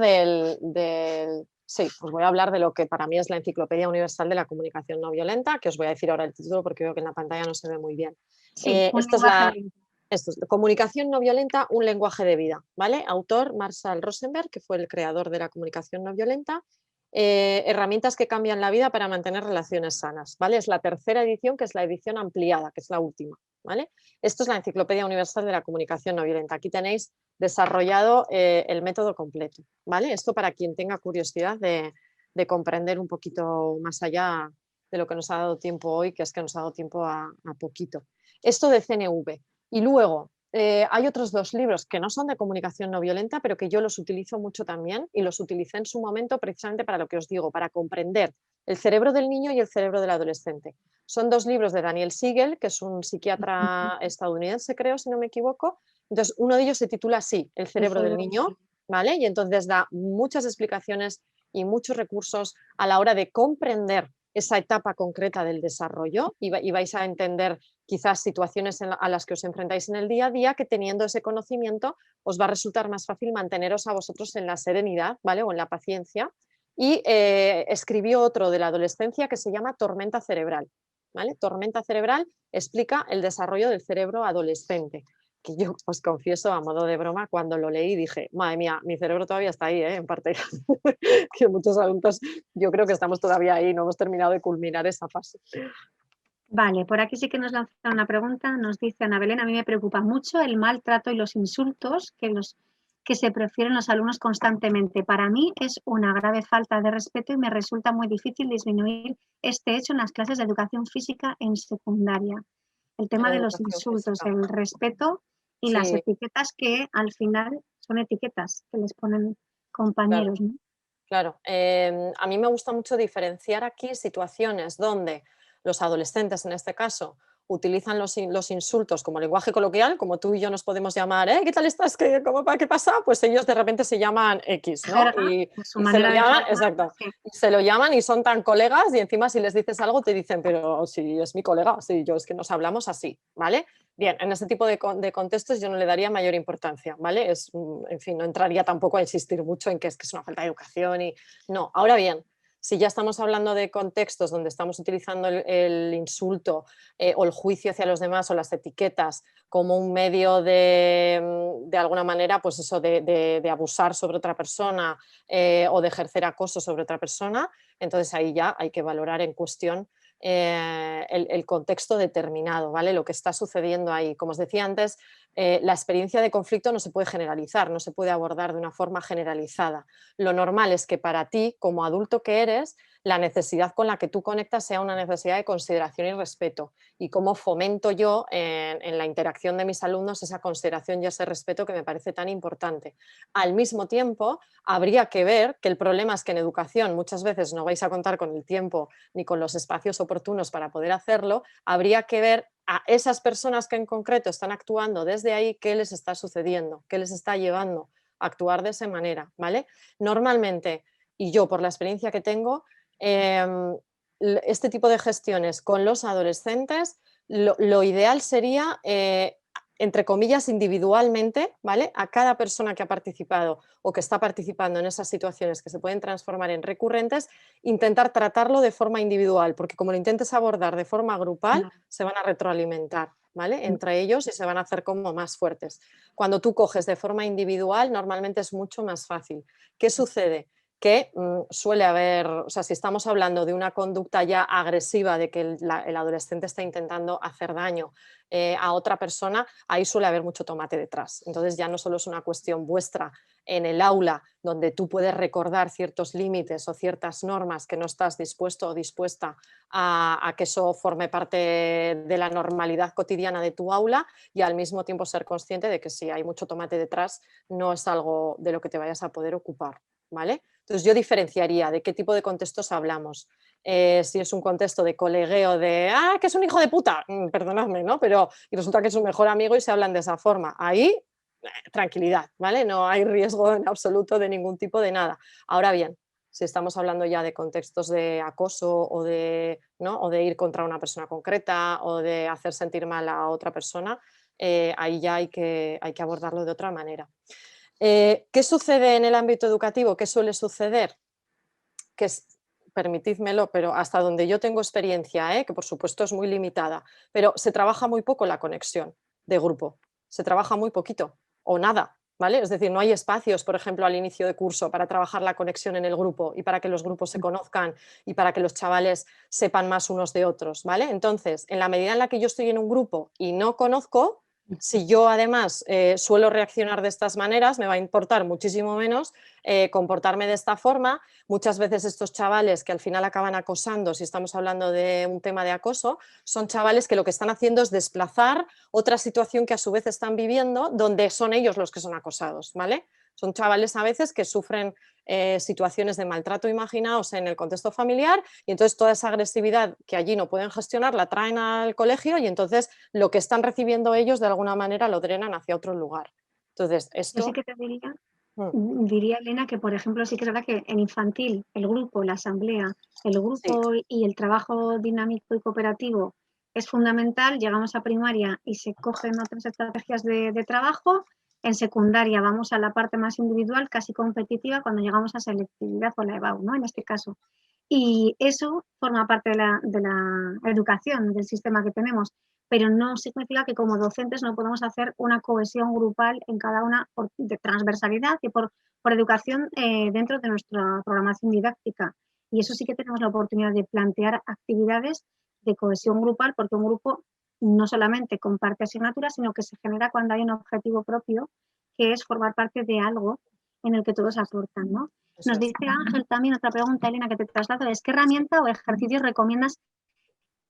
sí, os voy a hablar de lo que para mí es la Enciclopedia Universal de la Comunicación No Violenta, que os voy a decir ahora el título porque veo que en la pantalla no se ve muy bien. Sí, un Esto es lenguaje de vida. Comunicación no violenta, un lenguaje de vida, ¿vale? Autor Marshall Rosenberg, que fue el creador de la comunicación no violenta. Herramientas que cambian la vida para mantener relaciones sanas, ¿vale? Es la tercera edición, que es la edición ampliada, que es la última, ¿vale? Esto es la Enciclopedia Universal de la Comunicación No Violenta. Aquí tenéis desarrollado el método completo, ¿vale? Esto para quien tenga curiosidad de comprender un poquito más allá de lo que nos ha dado tiempo hoy, que es que nos ha dado tiempo a poquito. Esto de CNV. Y luego, hay otros 2 libros que no son de comunicación no violenta, pero que yo los utilizo mucho también y los utilicé en su momento precisamente para lo que os digo, para comprender el cerebro del niño y el cerebro del adolescente. Son 2 libros de Daniel Siegel, que es un psiquiatra estadounidense, creo, si no me equivoco. Entonces, uno de ellos se titula así, El El cerebro del cerebro niño, ¿vale? Y entonces da muchas explicaciones y muchos recursos a la hora de comprender esa etapa concreta del desarrollo y vais a entender quizás situaciones a las que os enfrentáis en el día a día, que teniendo ese conocimiento os va a resultar más fácil manteneros a vosotros en la serenidad, ¿vale? O en la paciencia. Y escribió otro de la adolescencia que se llama Tormenta cerebral, ¿vale? Tormenta cerebral explica el desarrollo del cerebro adolescente, que yo os confieso a modo de broma, cuando lo leí dije, madre mía, mi cerebro todavía está ahí, en parte, que muchos adultos yo creo que estamos todavía ahí, no hemos terminado de culminar esa fase. Vale, por aquí sí que nos lanza una pregunta. Nos dice Ana Belén, a mí me preocupa mucho el maltrato y los insultos que se prefieren los alumnos constantemente. Para mí es una grave falta de respeto y me resulta muy difícil disminuir este hecho en las clases de educación física en secundaria. El tema En de los educación insultos, física. el respeto y las Sí, etiquetas que al final son etiquetas que les ponen claro. compañeros, ¿no? Claro, a mí me gusta mucho diferenciar aquí situaciones donde los adolescentes en este caso, utilizan los insultos como lenguaje coloquial, como tú y yo nos podemos llamar, ¿qué tal estás? ¿Qué pasa? Pues ellos de repente se llaman X, ¿no? Jerga, Y su se lo manera de llaman, jerga, exacto, sí. y se lo llaman y son tan colegas y encima si les dices algo te dicen, pero si es mi colega, sí, yo es que nos hablamos así, ¿vale? Bien, en ese tipo de contextos yo no le daría mayor importancia, ¿vale? En fin, no entraría tampoco a insistir mucho en que es una falta de educación y no. Ahora bien, si ya estamos hablando de contextos donde estamos utilizando el insulto o el juicio hacia los demás o las etiquetas como un medio de alguna manera, pues eso, de abusar sobre otra persona o de ejercer acoso sobre otra persona, entonces ahí ya hay que valorar en cuestión el contexto determinado, ¿vale? Lo que está sucediendo ahí. Como os decía antes, la experiencia de conflicto no se puede generalizar, no se puede abordar de una forma generalizada. Lo normal es que para ti, como adulto que eres, la necesidad con la que tú conectas sea una necesidad de consideración y respeto. Y cómo fomento yo en la interacción de mis alumnos esa consideración y ese respeto que me parece tan importante. Al mismo tiempo, habría que ver que el problema es que en educación muchas veces no vais a contar con el tiempo ni con los espacios oportunos para poder hacerlo. Habría que ver a esas personas que en concreto están actuando desde ahí qué les está sucediendo, qué les está llevando a actuar de esa manera, ¿vale? Normalmente, y yo por la experiencia que tengo, este tipo de gestiones con los adolescentes, lo ideal sería, entre comillas, individualmente, ¿vale? A cada persona que ha participado o que está participando en esas situaciones que se pueden transformar en recurrentes, intentar tratarlo de forma individual, porque como lo intentes abordar de forma grupal, Claro. se van a retroalimentar, ¿vale? Entre ellos y se van a hacer como más fuertes. Cuando tú coges de forma individual, normalmente es mucho más fácil. ¿Qué sucede? Que suele haber, o sea, si estamos hablando de una conducta ya agresiva, de que el adolescente está intentando hacer daño a otra persona, ahí suele haber mucho tomate detrás. Entonces ya no solo es una cuestión vuestra en el aula, donde tú puedes recordar ciertos límites o ciertas normas que no estás dispuesto o dispuesta a que eso forme parte de la normalidad cotidiana de tu aula, y al mismo tiempo ser consciente de que si hay mucho tomate detrás, no es algo de lo que te vayas a poder ocupar, ¿vale? Entonces yo diferenciaría de qué tipo de contextos hablamos. Si es un contexto de colegueo de, que es un hijo de puta, perdonadme, ¿no? Pero y resulta que es su mejor amigo y se hablan de esa forma. Ahí, tranquilidad, ¿vale? No hay riesgo en absoluto de ningún tipo de nada. Ahora bien, si estamos hablando ya de contextos de acoso o ¿no? o de ir contra una persona concreta o de hacer sentir mal a otra persona, ahí ya hay que abordarlo de otra manera. ¿Qué sucede en el ámbito educativo? ¿Qué suele suceder? Que es, permitidmelo, pero hasta donde yo tengo experiencia, que por supuesto es muy limitada, pero se trabaja muy poco la conexión de grupo, se trabaja muy poquito o nada, ¿vale? Es decir, no hay espacios, por ejemplo, al inicio de curso para trabajar la conexión en el grupo y para que los grupos se conozcan y para que los chavales sepan más unos de otros, ¿vale? Entonces, en la medida en la que yo estoy en un grupo y no conozco, si yo además suelo reaccionar de estas maneras, me va a importar muchísimo menos comportarme de esta forma. Muchas veces estos chavales que al final acaban acosando, si estamos hablando de un tema de acoso, son chavales que lo que están haciendo es desplazar otra situación que a su vez están viviendo, donde son ellos los que son acosados, ¿vale? Son chavales a veces que sufren situaciones de maltrato, imaginaos, en el contexto familiar, y entonces toda esa agresividad que allí no pueden gestionar la traen al colegio y entonces lo que están recibiendo ellos de alguna manera lo drenan hacia otro lugar. Entonces, Yo sí esto... que te diría, Mm, diría Elena, que por ejemplo sí que es verdad que en infantil el grupo, la asamblea, el sí, grupo y el trabajo dinámico y cooperativo es fundamental. Llegamos a primaria y se cogen otras estrategias de trabajo. En secundaria vamos a la parte más individual, casi competitiva, cuando llegamos a selectividad o la EBAU, ¿no? En este caso. Y eso forma parte de la educación, del sistema que tenemos, pero no significa que como docentes no podemos hacer una cohesión grupal en cada una de transversalidad y por educación dentro de nuestra programación didáctica. Y eso sí que tenemos la oportunidad de plantear actividades de cohesión grupal, porque un grupo no solamente comparte asignaturas, sino que se genera cuando hay un objetivo propio, que es formar parte de algo en el que todos aportan, ¿no? eso Nos es. dice Ángel también otra pregunta, Elena, que te traslado, es ¿qué herramienta o ejercicios recomiendas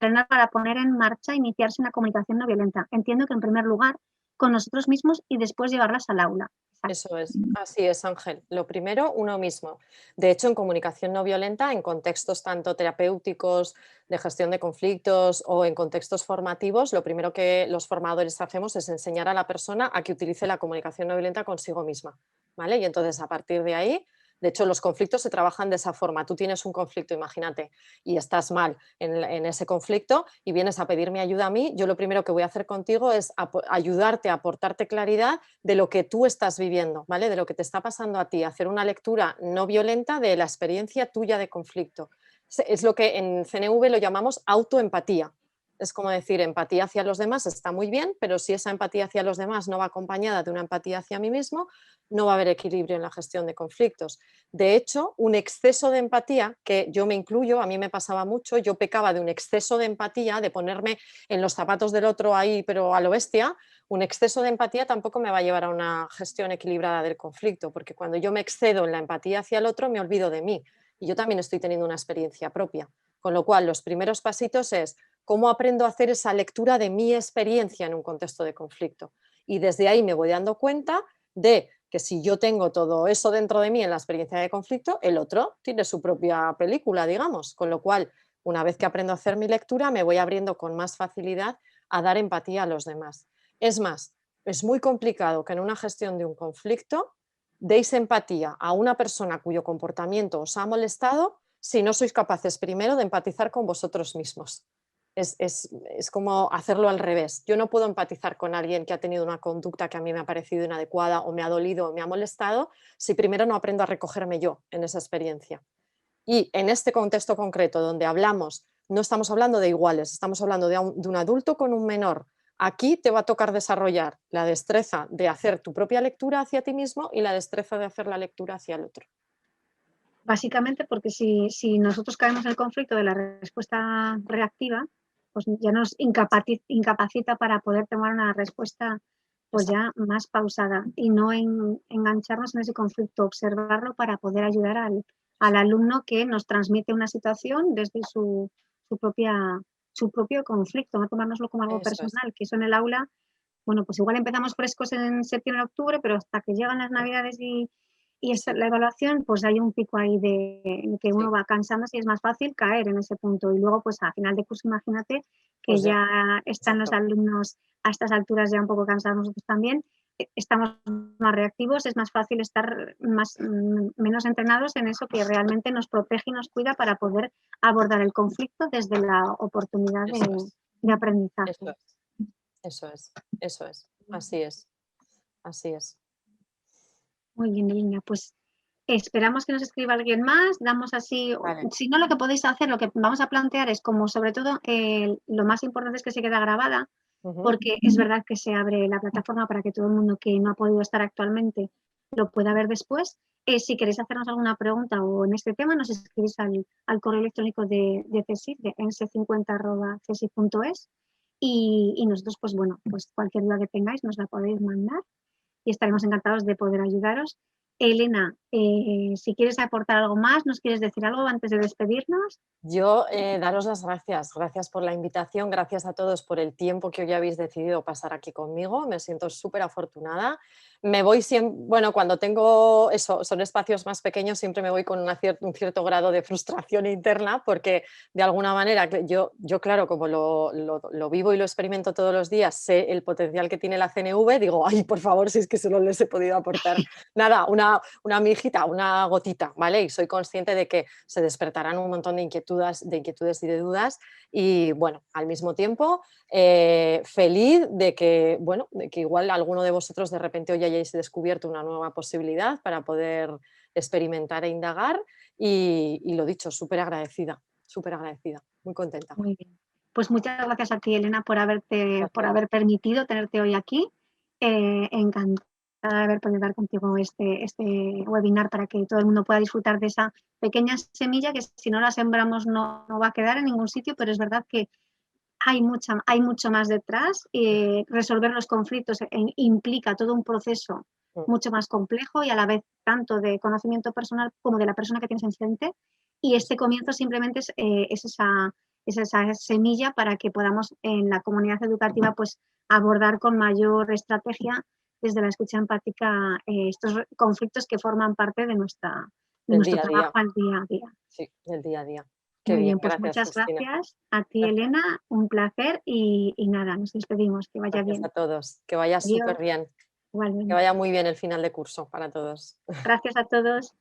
entrenar para poner en marcha e iniciarse una comunicación no violenta? Entiendo que en primer lugar con nosotros mismos y después llevarlas al aula. Eso es, así es, Ángel. Lo primero, uno mismo. De hecho, en comunicación no violenta, en contextos tanto terapéuticos, de gestión de conflictos o en contextos formativos, lo primero que los formadores hacemos es enseñar a la persona a que utilice la comunicación no violenta consigo misma, ¿vale? Y entonces, a partir de ahí, de hecho, los conflictos se trabajan de esa forma. Tú tienes un conflicto, imagínate, y estás mal en ese conflicto y vienes a pedirme ayuda a mí, yo lo primero que voy a hacer contigo es ayudarte a aportarte claridad de lo que tú estás viviendo, ¿vale? De lo que te está pasando a ti, hacer una lectura no violenta de la experiencia tuya de conflicto. Es lo que en CNV lo llamamos autoempatía. Es como decir, empatía hacia los demás está muy bien, pero si esa empatía hacia los demás no va acompañada de una empatía hacia mí mismo, no va a haber equilibrio en la gestión de conflictos. De hecho, un exceso de empatía, que yo me incluyo, a mí me pasaba mucho, yo pecaba de un exceso de empatía, de ponerme en los zapatos del otro ahí, pero a lo bestia. Un exceso de empatía tampoco me va a llevar a una gestión equilibrada del conflicto, porque cuando yo me excedo en la empatía hacia el otro, me olvido de mí. Y yo también estoy teniendo una experiencia propia. Con lo cual, los primeros pasitos es cómo aprendo a hacer esa lectura de mi experiencia en un contexto de conflicto. Y desde ahí me voy dando cuenta de que si yo tengo todo eso dentro de mí en la experiencia de conflicto, el otro tiene su propia película, digamos. Con lo cual, una vez que aprendo a hacer mi lectura, me voy abriendo con más facilidad a dar empatía a los demás. Es más, es muy complicado que en una gestión de un conflicto deis empatía a una persona cuyo comportamiento os ha molestado si no sois capaces primero de empatizar con vosotros mismos. Es como hacerlo al revés. Yo no puedo empatizar con alguien que ha tenido una conducta que a mí me ha parecido inadecuada o me ha dolido o me ha molestado si primero no aprendo a recogerme yo en esa experiencia. Y en este contexto concreto donde hablamos, no estamos hablando de iguales, estamos hablando de un adulto con un menor. Aquí te va a tocar desarrollar la destreza de hacer tu propia lectura hacia ti mismo y la destreza de hacer la lectura hacia el otro. Básicamente porque si nosotros caemos en el conflicto de la respuesta reactiva, pues ya nos incapacita para poder tomar una respuesta pues ya más pausada y no engancharnos en ese conflicto, observarlo para poder ayudar al alumno que nos transmite una situación desde su propio conflicto, no tomárnoslo como algo Eso es. personal, que eso en el aula, bueno, pues igual empezamos frescos en septiembre, octubre, pero hasta que llegan las navidades y Sí, la evaluación, pues hay un pico ahí en que uno sí. va cansándose y es más fácil caer en ese punto. Y luego, pues a final de curso, imagínate que Pues ya, ya están los exacto. alumnos a estas alturas ya un poco cansados nosotros también, estamos más reactivos, es más fácil estar menos entrenados en eso que realmente nos protege y nos cuida para poder abordar el conflicto desde la oportunidad Eso es. de aprendizaje. Eso es. Eso es. Eso es. Así es. Así es. Muy bien, niña, pues esperamos que nos escriba alguien más, damos así, Vale. si no lo que podéis hacer, lo que vamos a plantear es como sobre todo lo más importante es que se queda grabada, Ujú. porque es verdad que se abre la plataforma para que todo el mundo que no ha podido estar actualmente lo pueda ver después. Si queréis hacernos alguna pregunta o en este tema, nos escribís al correo electrónico de CSIC, de ens50@csic.es y nosotros, pues bueno, pues cualquier duda que tengáis nos la podéis mandar y estaremos encantados de poder ayudaros. Elena, si quieres aportar algo más, ¿nos quieres decir algo antes de despedirnos? Yo daros las gracias, gracias por la invitación, gracias a todos por el tiempo que hoy habéis decidido pasar aquí conmigo, me siento súper afortunada. Me voy siempre, bueno, cuando tengo eso, son espacios más pequeños, siempre me voy con un cierto grado de frustración interna, porque de alguna manera yo claro, como lo vivo y lo experimento todos los días, sé el potencial que tiene la CNV, digo, ay, por favor, si es que solo les he podido aportar nada, una mijita, una gotita, ¿vale? Y soy consciente de que se despertarán un montón de inquietudes y de dudas. Y bueno, al mismo tiempo, feliz de que, bueno, de que igual alguno de vosotros de repente hoy hayáis descubierto una nueva posibilidad para poder experimentar e indagar. Y lo dicho, súper agradecida, muy contenta. Muy bien. Pues muchas gracias a ti, Elena, por Gracias. haber permitido tenerte hoy aquí. Encantada de haber podido dar contigo este webinar para que todo el mundo pueda disfrutar de esa pequeña semilla que si no la sembramos no va a quedar en ningún sitio, pero es verdad que hay mucho más detrás. Resolver los conflictos implica todo un proceso Mm. mucho más complejo y a la vez tanto de conocimiento personal como de la persona que tienes enfrente. Y este comienzo simplemente es esa semilla para que podamos en la comunidad educativa pues abordar con mayor estrategia desde la escucha empática estos conflictos que forman parte de Del nuestro día a trabajo día. al día a día. Sí, del día a día. Qué Muy bien, bien, pues gracias, muchas Cristina. gracias a ti, Gracias, Elena, un placer y nada, nos despedimos, que vaya gracias a bien. todos. Que vaya Adiós, súper bien. Que igualmente. vaya muy bien el final de curso para todos. Gracias a todos.